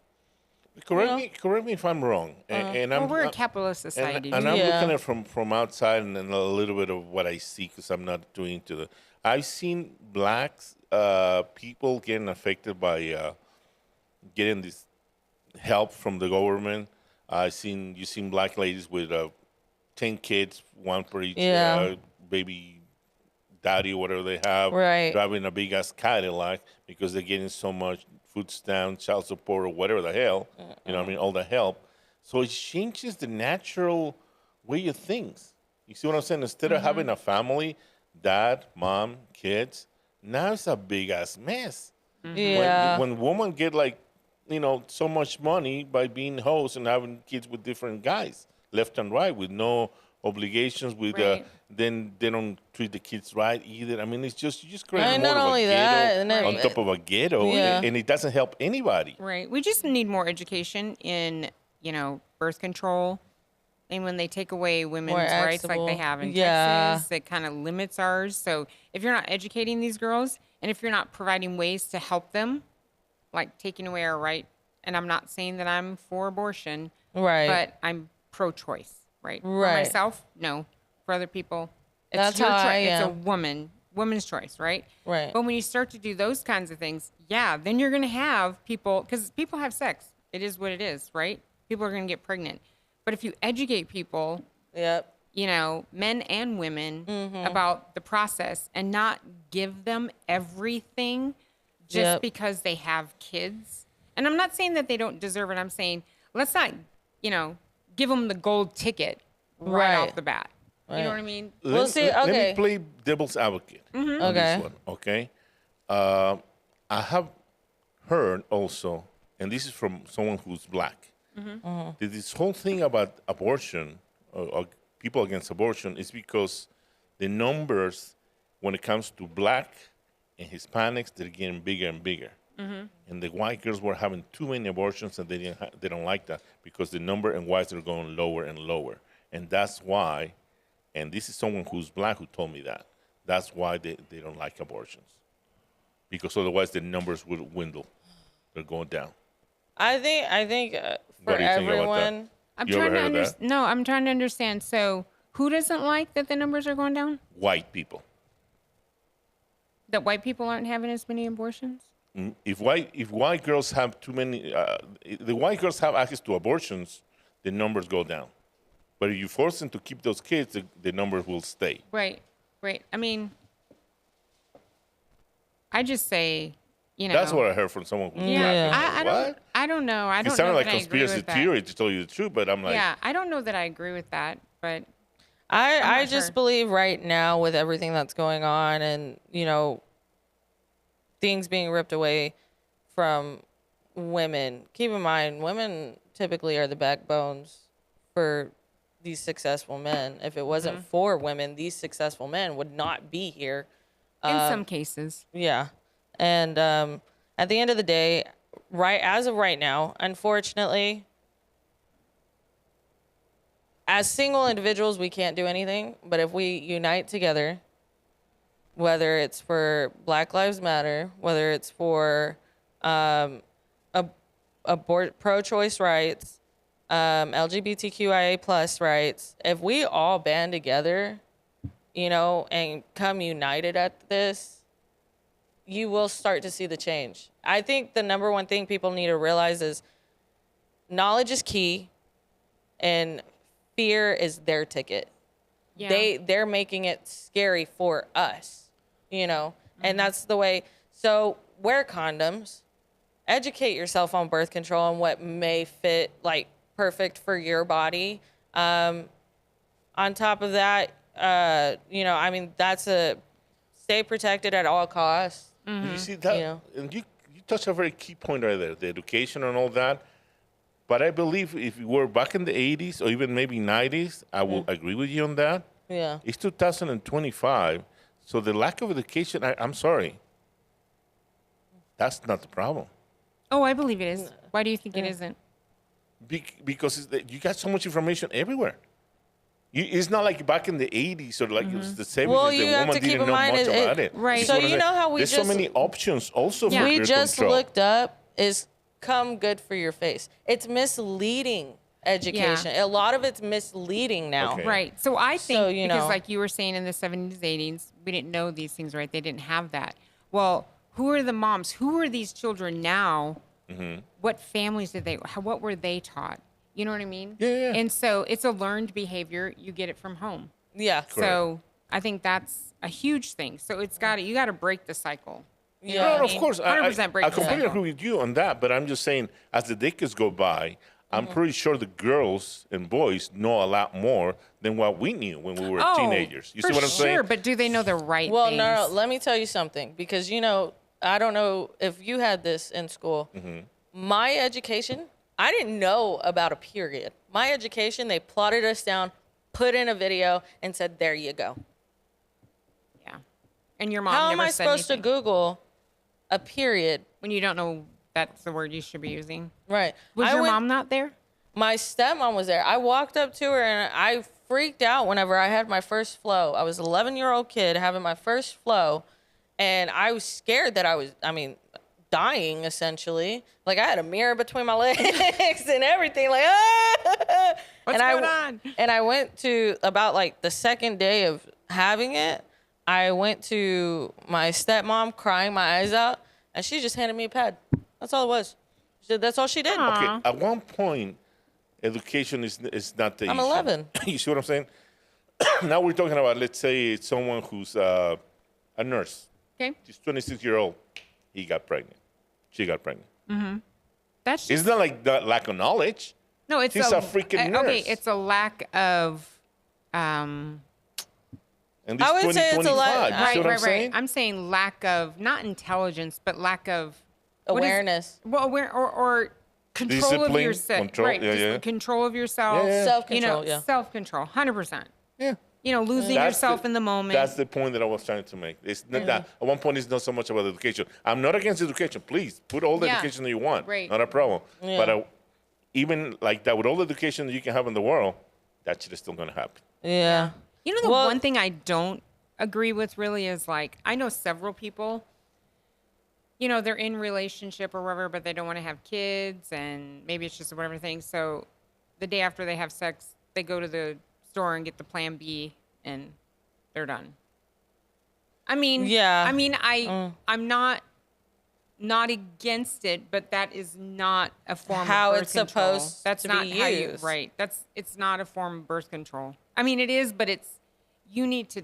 correct me if I'm wrong. And Well, I'm, we're a capitalist society. And too. I'm Yeah. looking at it from outside and then a little bit of what I see, because I'm not doing to the. I've seen blacks people getting affected by getting this help from the government. You've seen black ladies with 10 kids, one per each Yeah. baby daddy or whatever they have, Right. driving a big ass Cadillac because they're getting so much food stamps, child support, or whatever the hell. You know what I mean? All the help. So it changes the natural way of things. You see what I'm saying? Instead of having a family, dad, mom, kids, now it's a big ass mess. Yeah. When women get so much money by being hosts and having kids with different guys, left and right, with no obligations, Right. then they don't treat the kids right either. I mean, you just create And more not of a only ghetto that, and then- on top of a ghetto, Yeah. and it doesn't help anybody. Right. We just need more education in, birth control. And when they take away women's More rights like they accessible. have in Yeah. Texas, it kind of limits ours. So if you're not educating these girls and if you're not providing ways to help them, like taking away our right, and I'm not saying that I'm for abortion, Right. but I'm pro-choice, right? For Right. myself, no. For other people, it's That's your how I choice. It's a am. woman's choice, right? Right. But when you start to do those kinds of things, then you're going to have people, because people have sex. It is what it is, right? People are going to get pregnant. But if you educate people, Yep. men and women, Mm-hmm. about the process and not give them everything just Yep. because they have kids. And I'm not saying that they don't deserve it. I'm saying let's not, give them the gold ticket right Right. off the bat. You know what I mean? Well, see, Let okay. me play devil's advocate on Okay. this one, okay? I have heard also, and this is from someone who's black, that this whole thing about abortion, or people against abortion, is because the numbers when it comes to black and Hispanics, they're getting bigger and bigger. And the white girls were having too many abortions, and they don't like that because the number in whites are going lower and lower. And that's why, and this is someone who's black who told me that, that's why they don't like abortions. Because otherwise the numbers would dwindle. They're going down. I think for What do you think about that? everyone, I'm You trying ever to heard of that? No, I'm trying to understand. So, who doesn't like that the numbers are going down? White people. That white people aren't having as many abortions? If white girls have too many, the white girls have access to abortions, the numbers go down. But if you force them to keep those kids, the numbers will stay. Right. I mean, I just say, That's what I heard from someone who's Yeah. black. I don't know. I It don't know sounded like that I agree conspiracy with that. theory to tell you the truth, but I'm like, Yeah, I don't know that I agree with that, but I not just sure. believe right now with everything that's going on and, things being ripped away from women. Keep in mind, women typically are the backbones for these successful men. If it wasn't for women, these successful men would not be here. in some cases. Yeah. And at the end of the day, as of right now, unfortunately, as single individuals, we can't do anything. But if we unite together, whether it's for Black Lives Matter, whether it's for pro-choice rights, LGBTQIA plus rights, if we all band together, and come united at this, you will start to see the change. I think the number one thing people need to realize is knowledge is key and fear is their ticket. Yeah. They're making it scary for us, and that's the way. So wear condoms, educate yourself on birth control and what may fit like perfect for your body. On top of that, that's stay protected at all costs. you see that, and you touched a very key point right there, the education and all that. But I believe if we were back in the 80s or even maybe 90s, I will agree with you on that. Yeah. It's 2025, so the lack of education, I'm sorry, that's not the problem. Oh, I believe it is. Why do you think it isn't? Because you got so much information everywhere. It's not like back in the 80s or like it was the 70s, Well, the you have woman to keep didn't in know mind much about it. Right. You see So what I'm you know saying? how we There's just- so many options also Yeah. for We birth just control. looked up is come good for your face. It's misleading education. A lot of it's misleading now. Okay. Right. So I think So, because like you were saying in the 70s, 80s, we didn't know these things, right? They didn't have that. Well, who are the moms? Who are these children now? Mm-hmm. What families what were they taught? You know what I mean? Yeah. And so it's a learned behavior. You get it from home. Yeah. So I think that's a huge thing. So you got to break the cycle. Yeah. No, of course. 100% break I the completely cycle. agree with you on that, but I'm just saying, as the decades go by, I'm pretty sure the girls and boys know a lot more than what we knew when we were teenagers. You see what I'm saying? Sure, but do they know the right Well, things? no, let me tell you something because I don't know if you had this in school. My education, I didn't know about a period. My education, they plotted us down, put in a video, and said, "There you go." Yeah. And your mom How never am I said supposed anything. to Google a period? When you don't know that's the word you should be using. Right. Was I your went- mom not there? My stepmom was there. I walked up to her and I freaked out whenever I had my first flow. I was an 11-year-old kid having my first flow, and I was scared that I was, dying essentially. Like I had a mirror between my legs and everything. Like, ah! What's going on? And I went to about like the second day of having it. I went to my stepmom crying my eyes out, and she just handed me a pad. That's all it was. That's all she did. Okay, at one point, education is not the I'm issue. 11. You see what I'm saying? Now we're talking about, let's say, it's someone who's a nurse. Okay. She's 26-year-old. He got pregnant. She got pregnant. That's just, It's not like the lack of knowledge. no, it's she's a freaking Okay, nurse. it's a lack of And this I would say it's a 2025. lot- You see what I'm saying? I'm saying lack of not intelligence, but lack of what is- Awareness. well, aware or control of Discipline, yourself. control, right. yeah, yeah. Control of yourself. Yeah, yeah. Self-control, Self-control. 100%. Yeah. losing yourself in the moment. That's the point that I was trying to make. It's not that at one point it's not so much about education. I'm not against education. Please put all the education that you want. Right. Not a problem. Yeah. But even like that, with all the education that you can have in the world, that shit is still going to happen. Yeah. The one thing I don't agree with really is like, I know several people, they're in relationship or whatever, but they don't want to have kids, and maybe it's just whatever thing. So the day after they have sex, they go to the store and get the Plan B, and they're done. I mean, yeah. I'm not against it, but that is not a form How of birth it's control. supposed That's to not be how used. right. It's not a form of birth control. I mean, it is, but you need to.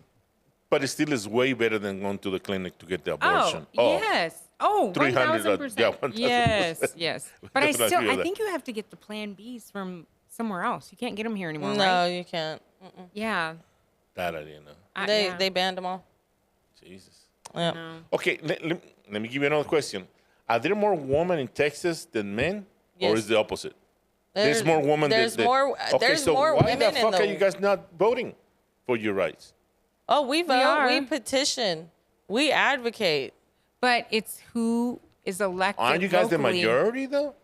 But it still is way better than going to the clinic to get the abortion. Yes. Oh, 300, 1,000%. yeah, 1,000%. Yes. But I Definitely agree with think you have to get the Plan Bs from somewhere else. You can't get them here anymore, No, right? you can't. Yeah. That I didn't know. They banned them all. Jesus. Yeah. No. Okay, let me give you another question. Are there more women in Texas than men, or Yes. is the opposite? There's more women. There's than, more. Okay, There's so more why women the fuck in are you guys not voting for your rights? Oh, we vote. are. We petition. We advocate. But it's who is elected. Aren't you guys the locally. majority though?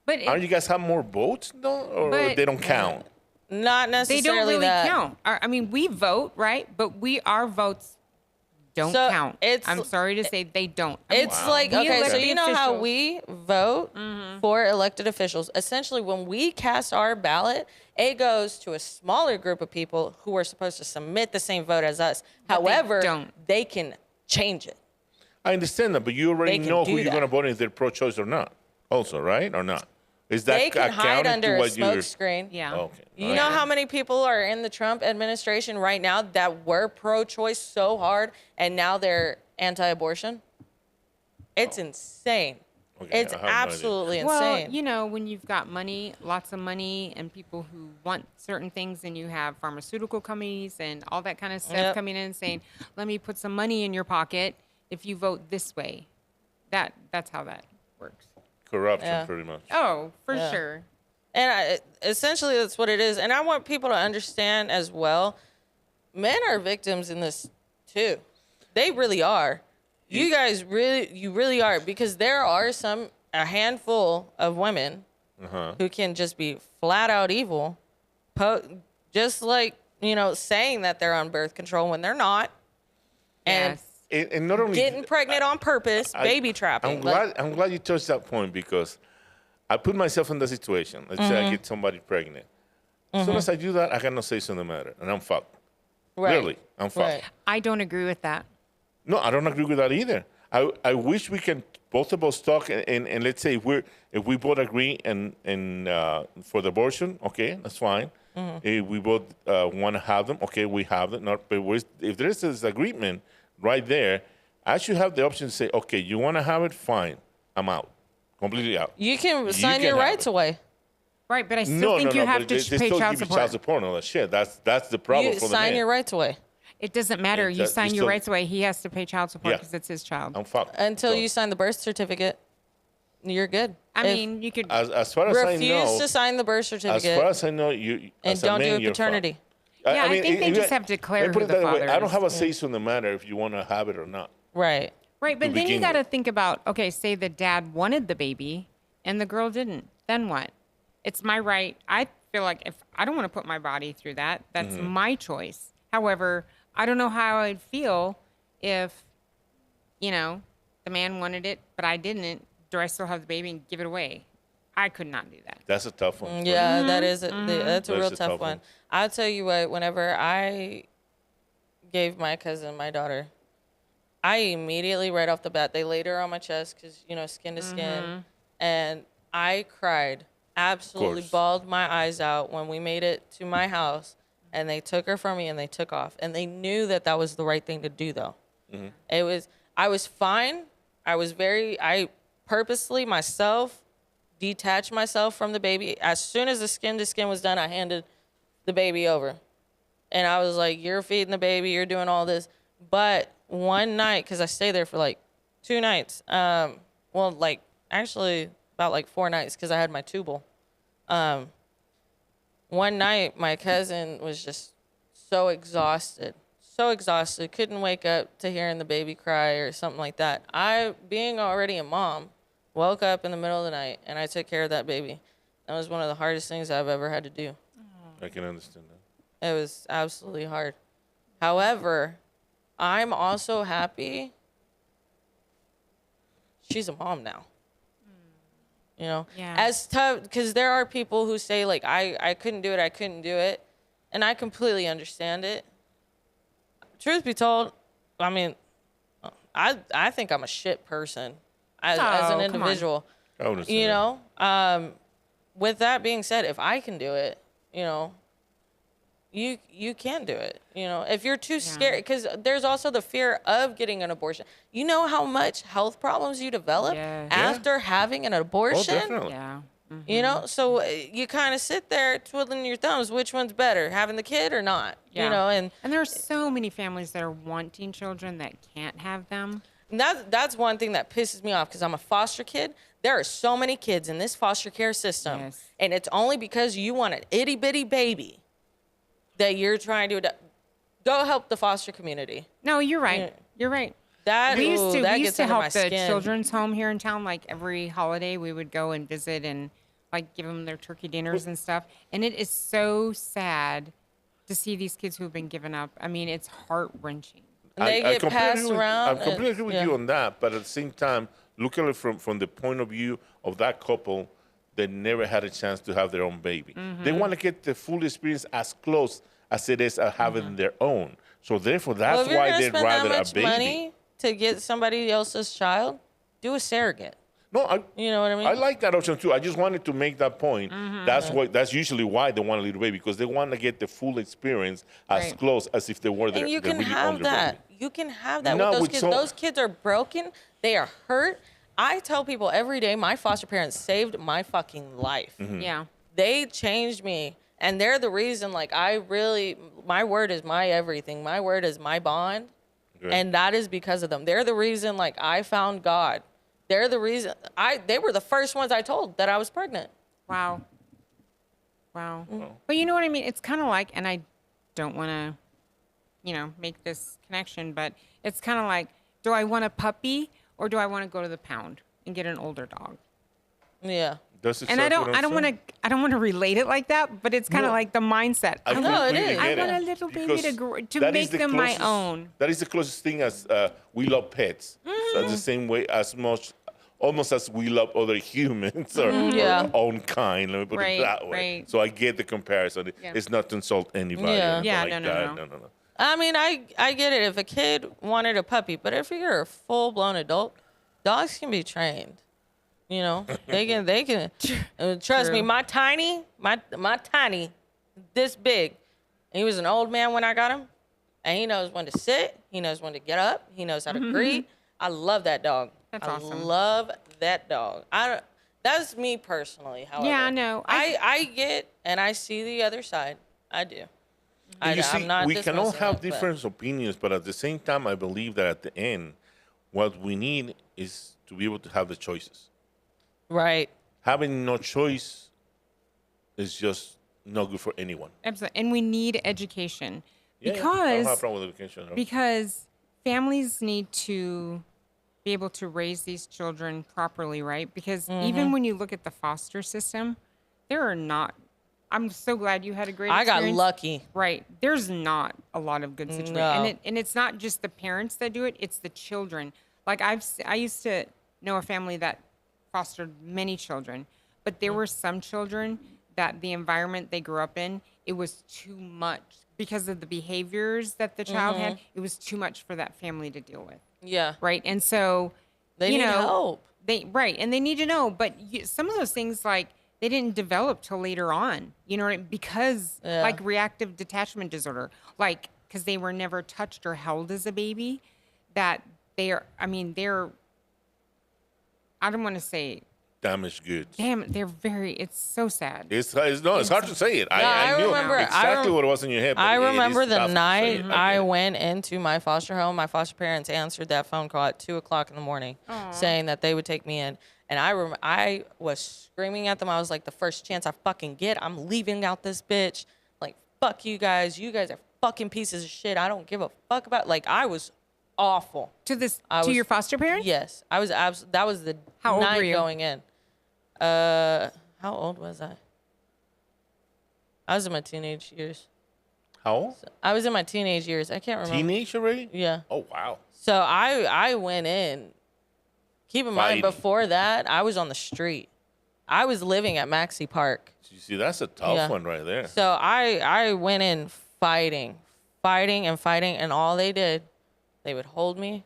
But Aren't you guys have more votes though, or But- they don't count? Not they necessarily don't really that. count. I mean, we vote, right? But our votes don't So count. I'm sorry to say they don't. I mean, It's Wow. like, We okay, elect so the you know how officials. we vote for elected officials? Essentially, when we cast our ballot, it goes to a smaller group of people who are supposed to submit the same vote as us. But they However, don't. they can change it. I understand that, but you already They can know do who you're that. going to vote if they're pro-choice or not. Also, right or not? Is that They can hide accounting under to a what you're? smoke screen. yeah. Okay. You all know right. how many people are in the Trump administration right now that were pro-choice so hard, and now they're anti-abortion? It's insane. Okay, It's I have no idea. absolutely Well, insane. when you've got money, lots of money, and people who want certain things, and you have pharmaceutical companies and all that kind of stuff Yep. coming in and saying, "Let me put some money in your pocket if you vote this way." That's how that works. Corruption, Yeah. pretty much. Oh, for Yeah. sure. And essentially, that's what it is. And I want people to understand as well, men are victims in this too. They really are. You guys really are, because there are a handful of women who can just be flat out evil, just like, saying that they're on birth control when they're not. And Yes. And not only getting pregnant on purpose, baby trapping. I'm glad you touched that point, because I put myself in the situation. Let's say I get somebody pregnant. As soon as I do that, I got no say so in the matter, and I'm fucked. Right. Really, I'm fucked. Right. I don't agree with that. No, I don't agree with that either. I wish we can both of us talk and let's say if we both agree and for the abortion, okay, that's fine. If we both want to have them, okay, we have them. If there is a disagreement right there, I should have the option to say, okay, you want to have it, fine, I'm out, completely out. You can sign can your have rights it. away. Right, but I still think you have but to they pay still child give you support. child support and all that shit. That's the problem You for the sign man. your rights away It doesn't matter. You That- sign you your still- rights away. He has to pay child support Yeah. because it's his child. I'm fucked. until So, you sign the birth certificate. You're good. I If- mean, you could. as far as I refuse know, to sign the birth as certificate far as I know, you and as a don't man, do a you're fucked. paternity. Yeah, I think they just have to declare let me put who it the that way. father I don't is. have a say so in the matter if you want to have it or not. Right. Right, but then you begin got to with. think about, okay, say the dad wanted the baby and the girl didn't. Then what? It's my right. I feel like if I don't want to put my body through that, that's Mm-hmm. my choice. However, I don't know how I'd feel if, the man wanted it, but I didn't. Do I still have the baby and give it away? I could not do that. That's a tough one. Yeah, that is that's a That's real a tough tough one. one. I'll tell you what, whenever I gave my cousin my daughter, I immediately, right off the bat, they laid her on my chest because, skin to skin. And I cried, absolutely course. bawled my eyes out when we made it to my house and they took her from me and they took off. And they knew that that was the right thing to do, though. I was fine. I purposely myself detached myself from the baby. As soon as the skin to skin was done, I handed the baby over. And I was like, you're feeding the baby, you're doing all this. But one night, because I stayed there for like 2 nights. Actually about like 4 nights because I had my tubal. One night, my cousin was just so exhausted. So exhausted. Couldn't wake up to hearing the baby cry or something like that. I, being already a mom, woke up in the middle of the night and I took care of that baby. That was one of the hardest things I've ever had to do. I can understand that. It was absolutely hard. However, I'm also happy she's a mom now. You know, Yeah. as tough, because there are people who say, like, I couldn't do it. And I completely understand it. Truth be told, I mean, I think I'm a shit person as an come on. individual. I would You know, with that being said, if I can do it, you know, you can do it. You know, if you're too scared, because there's also the fear of getting an abortion. You know how much health problems you develop Yes. after having an Oh, abortion? definitely. Yeah. You know, so you kind of sit there twiddling your thumbs. Which one's better, having the kid or not? Yeah. You know, and there are so many families that are wanting children that can't have them. that's one thing that pisses me off because I'm a foster kid. There are so many kids in this foster care system, Yes. and it's only because you want an itty bitty baby that you're trying to go help the foster community. No, you're right. Yeah. You're right. That We used to that we gets used to under help my the skin. children's home here in town. Like every holiday, we would go and visit and like give them their turkey dinners and stuff. And it is so sad to see these kids who have been given up. I mean, it's heart wrenching. And they get completely passed agree with- around. I completely agree with yeah. you on that, but at the same time, look at it from the point of view of that couple that never had a chance to have their own baby. They want to get the full experience as close as it is having their own. So therefore, Well, that's if you're why gonna they'd spend rather that a much baby. money to get somebody else's child, do a surrogate. No, You know what I mean? I like that option too. I just wanted to make that point. That's usually why they want a little baby, because they want to get the full experience as Right. close as if they were And you they're can really have on their that. baby. You can have that Not with those with kids. so- Those kids are broken. They are hurt. I tell people every day, my foster parents saved my fucking life. Yeah. They changed me. And they're the reason, like, my word is my everything. My word is my bond. Good. And that is because of them. They're the reason, like, I found God. They're the reason. They were the first ones I told that I was pregnant. Wow. Wow. But you know what I mean? It's kind of like, and I don't want to, make this connection, but it's kind of like, do I want a puppy or do I want to go to the pound and get an older dog? Yeah. That's And I exactly what I'm don't saying. want to relate it like that, but it's kind of No. like the mindset. I No, it completely is. I get want it, a little baby because to that make is the them my closest- own. That is the closest thing as we love pets. So the same way as almost as we love other humans or Yeah. our own kind. Let me put Right, it that way. right. So I get the comparison. Yeah. It's not to insult anybody. Yeah. Or anything Yeah, like no, that. no. no. I mean, I get it if a kid wanted a puppy, but if you're a full-blown adult, dogs can be trained. You know, they can. Trust me, True. my tiny, this big. He was an old man when I got him, and he knows when to sit. He knows when to get up. He knows how to greet. I love that dog. That's I awesome. love that dog. That's me personally. However, Yeah, I know. I get and I see the other side. I do. You see, I'm not we can all dismissing have it, but- different opinions, but at the same time, I believe that at the end, what we need is to be able to have the choices. Right. Having no choice is just not good for anyone. Absolutely. And we need education Yeah, I don't have a because problem with education. at all. because families need to be able to raise these children properly, right? Because even when you look at the foster system, there are not. I'm so glad you had a great I got experience. lucky. Right. There's not a lot of good situations. No. And it's not just the parents that do it, it's the children. Like I used to know a family that fostered many children, but there were some children that the environment they grew up in, it was too much because of the behaviors that the child had. It was too much for that family to deal with. Yeah. Right. And so, They need help. And they need to know, but some of those things like they didn't develop till later on, because Yeah. like reactive detachment disorder, like because they were never touched or held as a baby, that they're I don't want to say, Damaged goods. damn, it's so sad. It's hard to say it. I I knew remember- exactly what was in your head. But I it is remember the tough to say night it. I get it. went into my foster home. My foster parents answered that phone call at 2:00 in the morning, saying that they would take me in. And I was screaming at them. I was like, the first chance I fucking get, I'm leaving out this bitch. Like, fuck you guys. You guys are fucking pieces of shit. I don't give a fuck about. Like, I was awful. To your foster parents? Yes, I was that was the How old were night you? going in. How old was I? I was in my teenage years. How old? I was in my teenage years. I can't remember. Teenage already? Yeah. Oh, wow. So I went in. Keep in mind, Fighting. before that, I was on the street. I was living at Maxie Park. You see, that's a tough Yeah. one right there. So I went in fighting, and all they did, they would hold me.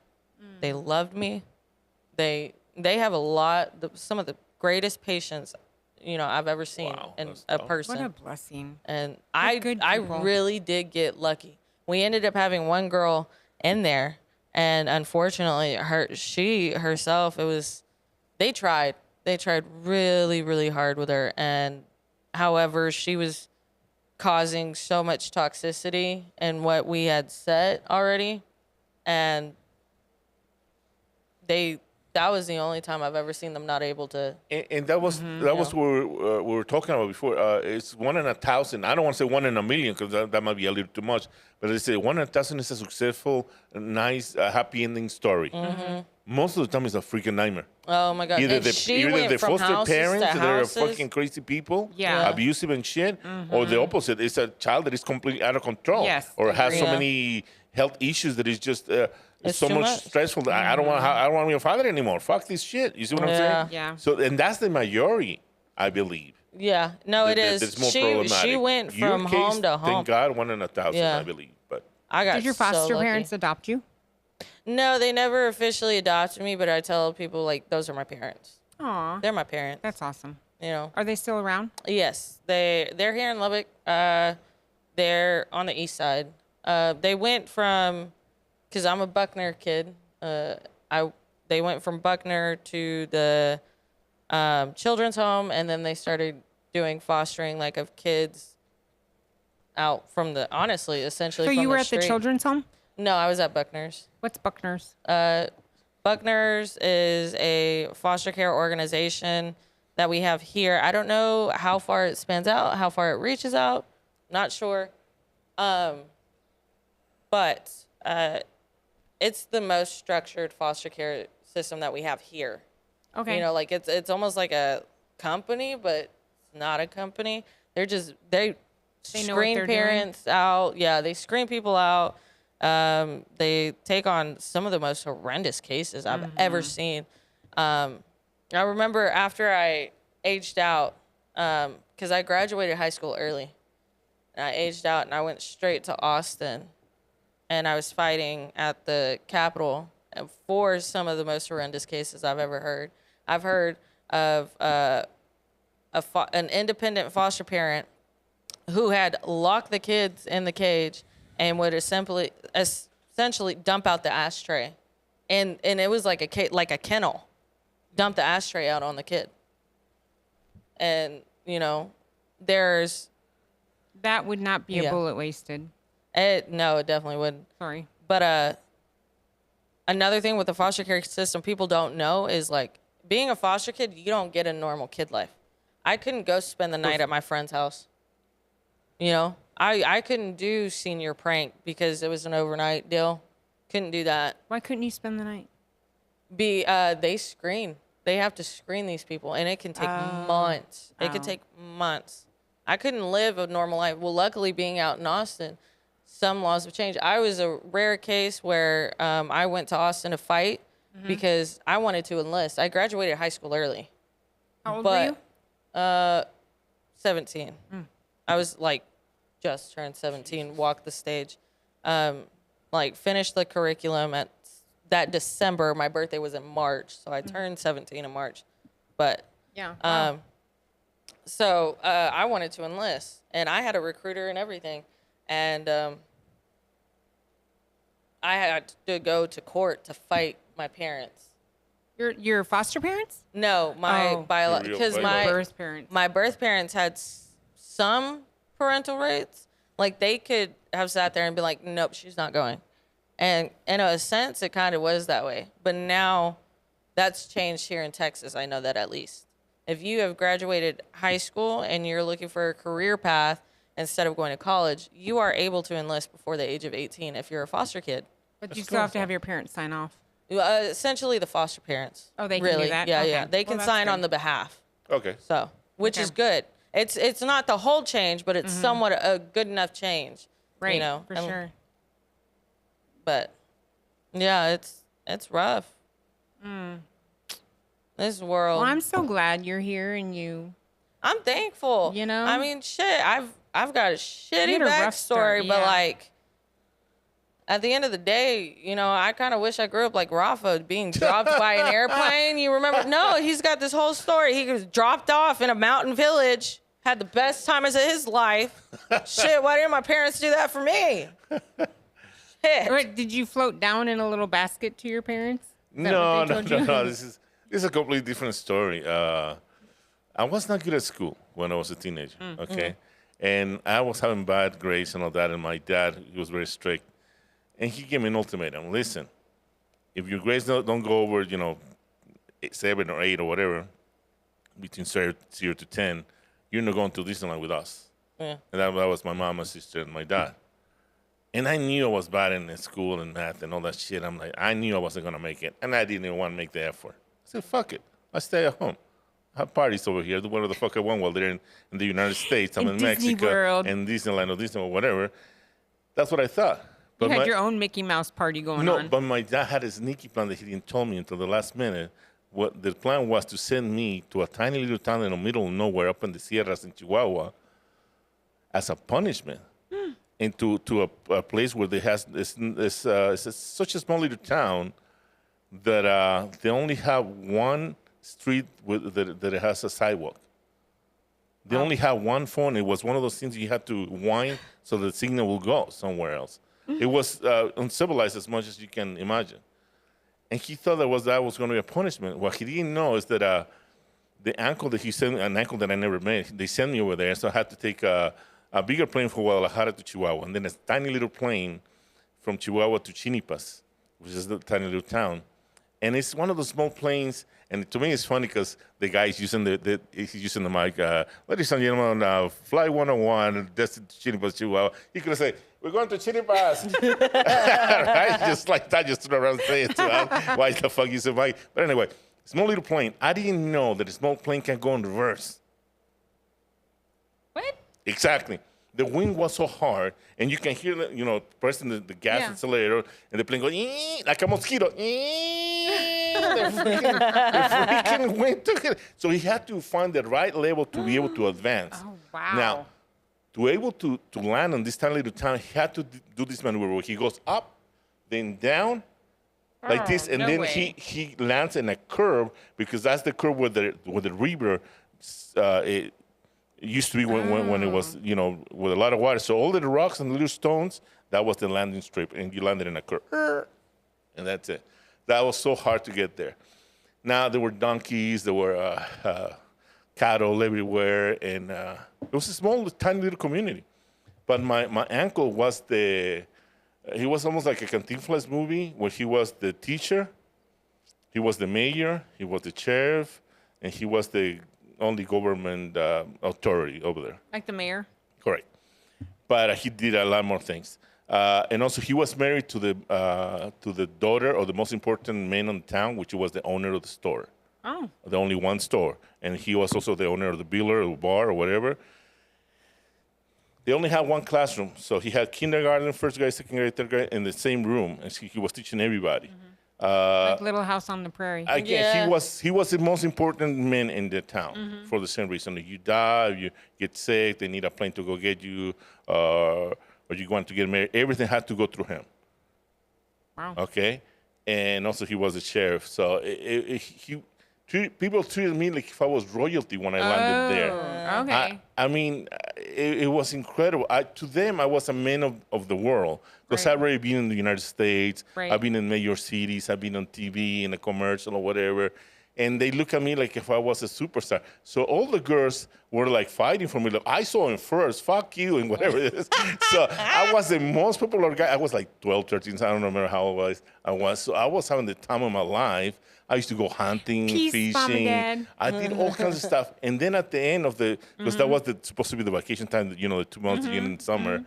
They loved me. They have some of the greatest patience, I've ever seen Wow, in that's a tough. person. What a blessing. And good I people. really did get lucky. We ended up having one girl in there, and unfortunately, she herself, they tried really, really hard with her, and however, she was causing so much toxicity in what we had set already, and that was the only time I've ever seen them not able to. And that was what we were talking about before. It's 1 in 1,000. I don't want to say 1 in a million because that might be a little too much. But they say 1 in 1,000 is a successful, nice, happy ending story. Most of the time, it's a freaking nightmare. Oh my God! Either And she either went the from foster houses parents to that are houses. fucking crazy people, Yeah. abusive and shit, or the opposite. It's a child that is completely out of control, Yes, or has so yeah. many health issues that is just It's so too much much. stressful. That I don't want. I don't want to be a father anymore. Fuck this shit. You see what I'm Yeah. saying? Yeah. So, and that's the majority, I believe. Yeah, no, it that- is. That's more She problematic. went Your from case, home to home. Thank God, 1 in 1,000, Yeah. I believe. But I got Did your so foster lucky. parents adopt you? No, they never officially adopted me, but I tell people like those are my parents. Aw, They're my parents. that's awesome. You know. Are they still around? Yes, they're here in Lubbock. They're on the east side. They went from, cause I'm a Buckner kid. They went from Buckner to the children's home, and then they started doing fostering like of kids out from the essentially. So from you were the at the street. children's home? No, I was at Buckner's. What's Buckner's? Buckner's is a foster care organization that we have here. I don't know how far it spans out, how far it reaches out. Not sure. But it's the most structured foster care system that we have here. Okay. You know, like it's almost like a company, but it's not a company. They know what screen they're parents out. Yeah, they screen people out. They take on some of the most horrendous cases I've ever seen. I remember after I aged out, because I graduated high school early, and I aged out and I went straight to Austin, and I was fighting at the Capitol for some of the most horrendous cases I've ever heard. I've heard of an independent foster parent who had locked the kids in the cage and would essentially dump out the ashtray, and it was like a kennel, dump the ashtray out on the kid, and there's That would not be a Yeah. bullet wasted. no, it definitely wouldn't. Sorry. But another thing with the foster care system people don't know is like being a foster kid, you don't get a normal kid life. I couldn't go spend the night at my friend's house. I couldn't do senior prank because it was an overnight deal. Couldn't do that. Why couldn't you spend the night? They screen. They have to screen these people, and it can take months. It could take months. I couldn't live a normal life. Well, luckily, being out in Austin, some laws have changed. I was a rare case where I went to Austin to fight because I wanted to enlist. I graduated high school early. How old were you? 17. I was like just turned 17, walked the stage, finished the curriculum at that December. My birthday was in March, so I turned 17 in March. But Yeah. so I wanted to enlist, and I had a recruiter and everything, and I had to go to court to fight my parents. Your foster parents? No, my Oh. because Your my Birth parents. my birth parents had some parental rights. Like they could have sat there and been like, "Nope, she's not going." And in a sense, it kind of was that way. But now, that's changed here in Texas. I know that at least. If you have graduated high school and you're looking for a career path, instead of going to college, you are able to enlist before the age of 18 if you're a foster kid. But you still have to have your parents sign off. Essentially, the foster parents. Oh, they can do that? Yeah, Okay. yeah. They Well, can that's sign good. on the behalf. Okay. So, which Okay. is good. It's not the whole change, but it's somewhat a good enough change. Right, You know, for sure. But yeah, it's rough. This world. Well, I'm so glad you're here and I'm thankful. You know? I mean, shit. I've got a shitty You had a rough start, backstory, but yeah. like, at the end of the day, you know, I kind of wish I grew up like Rafa, being dropped by an airplane. You remember? No, he's got this whole story. He was dropped off in a mountain village, had the best time of his life. Shit, why didn't my parents do that for me? Shit. Wait, did you float down in a little basket to your parents? Is that No, what they no, told no, you? no. This is a completely different story. I was not good at school when I was a teenager. Okay, and I was having bad grades and all that. And my dad, he was very strict, and he gave me an ultimatum. Listen, if your grades don't go over, 7 or 8 or whatever, between 0 to 10, you're not going to Disneyland with us. Yeah. And that was my mom, my sister, and my dad. And I knew I was bad in school and math and all that shit. I'm like, I knew I wasn't going to make it. And I didn't even want to make the effort. I said, fuck it. I stay at home. I have parties over here. Do whatever the fuck I want while they're in the United States. I'm In in Disney Mexico. World. And Disneyland or Disney or whatever. That's what I thought. You But had your own Mickey Mouse party going on. but my dad had a sneaky plan that he didn't tell me until the last minute. What the plan was to send me to a tiny little town in the middle of nowhere up in the Sierras in Chihuahua as a punishment. Into a place where they has it's such a small little town that they only have one street that it has a sidewalk. They only have one phone. It was one of those things you had to wind so the signal will go somewhere else. It was uncivilized as much as you can imagine. And he thought that was going to be a punishment. What he didn't know is that the uncle that he sent, an uncle that I never met, they sent me over there, so I had to take a bigger plane from Guadalajara to Chihuahua, and then a tiny little plane from Chihuahua to Chinipas, which is the tiny little town. And it's one of those small planes, and to me it's funny because the guy is using he's using the mic. Ladies and gentlemen, flight 101, destined to Chinipas, Chihuahua. He could have said, we're going to Chinipas. Right? Just like that, just turn around and say it to us. Why the fuck you say mic? But anyway, small little plane. I didn't know that a small plane can go in reverse. What? Exactly. The wind was so hard, and you can hear pressing the gas Yeah. accelerator, and the plane goes like a mosquito. The freaking wind took it. So he had to find the right level to be able to advance. Oh, wow. Now, to be able to land on this tiny little town, he had to do this maneuver where he goes up, then down, like this, and no then way. he lands in a curve because that's the curve where the river it used to be when it was with a lot of water. So all the rocks and little stones, that was the landing strip, and you landed in a curve, and that's it. That was so hard to get there. Now there were donkeys, there were cattle everywhere, and it was a small, tiny little community. But my uncle was he was almost like a Cantinflas movie where he was the teacher, he was the mayor, he was the sheriff, and he was the only government authority over there. Like the mayor? Correct. But he did a lot more things. And also he was married to the daughter of the most important man in town, which was the owner of the store. Oh. The only one store. And he was also the owner of the biller or bar or whatever. They only had one classroom. So he had kindergarten, first grade, second grade, third grade in the same room. And he was teaching everybody. Like Little House on the Prairie. Again, Yeah. he was the most important man in the town for the same reason. If you die, if you get sick, they need a plane to go get you, or you want to get married. Everything had to go through him. Wow. Okay, and also he was the sheriff. So people treated me like if I was royalty when I landed there. Okay. I mean, it was incredible. To them, I was a man of the world because Right. I've already been in the United States. Right. I've been in major cities. I've been on TV, in a commercial or whatever. and they look at me like if I was a superstar. So all the girls were like fighting for me. Like, I saw him first, fuck you, and whatever it is. So I was the most popular guy. I was like 12, 13, so I don't remember how old I was. So I was having the time of my life. I used to go hunting, Peace, Mom and fishing. Dad. I did all kinds of stuff. And then at the end of because that was supposed to be the vacation time, the 2 months in summer,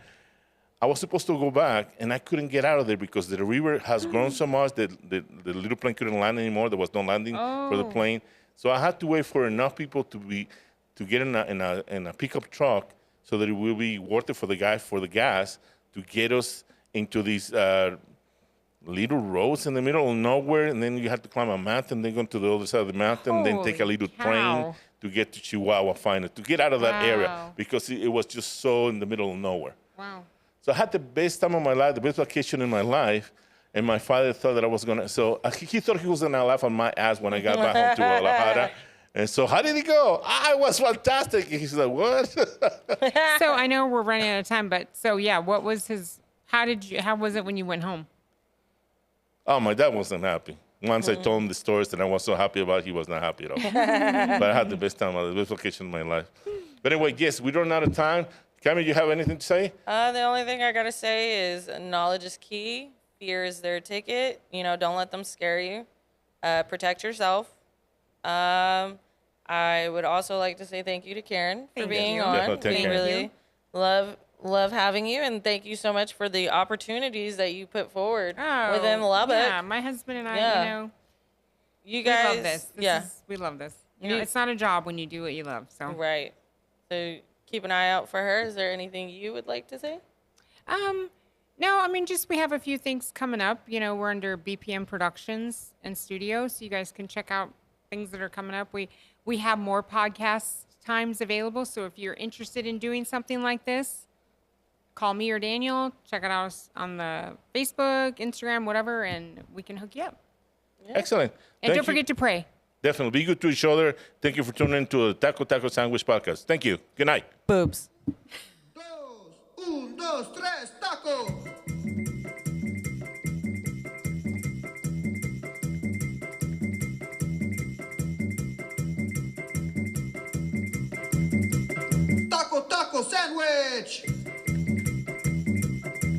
I was supposed to go back, and I couldn't get out of there because the river has grown so much that the little plane couldn't land anymore. There was no landing for the plane. So I had to wait for enough people to get in a pickup truck so that it will be worth it for the guy for the gas to get us into these little roads in the middle of nowhere, and then you had to climb a mountain, then go to the other side of the mountain, then take a little train to get to Chihuahua, finally, to get out of that area because it was just so in the middle of nowhere. Wow. So I had the best time of my life, the best vacation in my life, and my father thought that I was going to, so he thought he was going to laugh on my ass when I got back home to Guadalajara. And so, how did it go? I was fantastic. And he's like, what? So I know we're running out of time, but so yeah, what was how was it when you went home? Oh, my dad wasn't happy. Once I told him the stories that I was so happy about, he was not happy at all. But I had the best time, the best vacation of my life. But anyway, yes, we run out of time. Cammy, you have anything to say? The only thing I gotta say is knowledge is key. Fear is their ticket. Don't let them scare you. Protect yourself. I would also like to say thank you to Karyn for being on. We really love having you, and thank you so much for the opportunities that you put forward within Lubbock. Yeah, my husband and I, you guys, we love this. We love this. It's not a job when you do what you love. So right. So keep an eye out for her. Is there anything you would like to say? No, I mean, just we have a few things coming up. We're under BPM Productions and Studios, so you guys can check out things that are coming up. We have more podcast times available, so if you're interested in doing something like this, call me or Daniel. Check it out on the Facebook, Instagram, whatever, and we can hook you up. Yeah. Excellent. And don't forget to pray. Definitely. Be good to each other. Thank you for tuning in to the Taco Sandwich Podcast. Thank you. Good night. Boobs. 1, 2, 3, taco. Taco sandwich.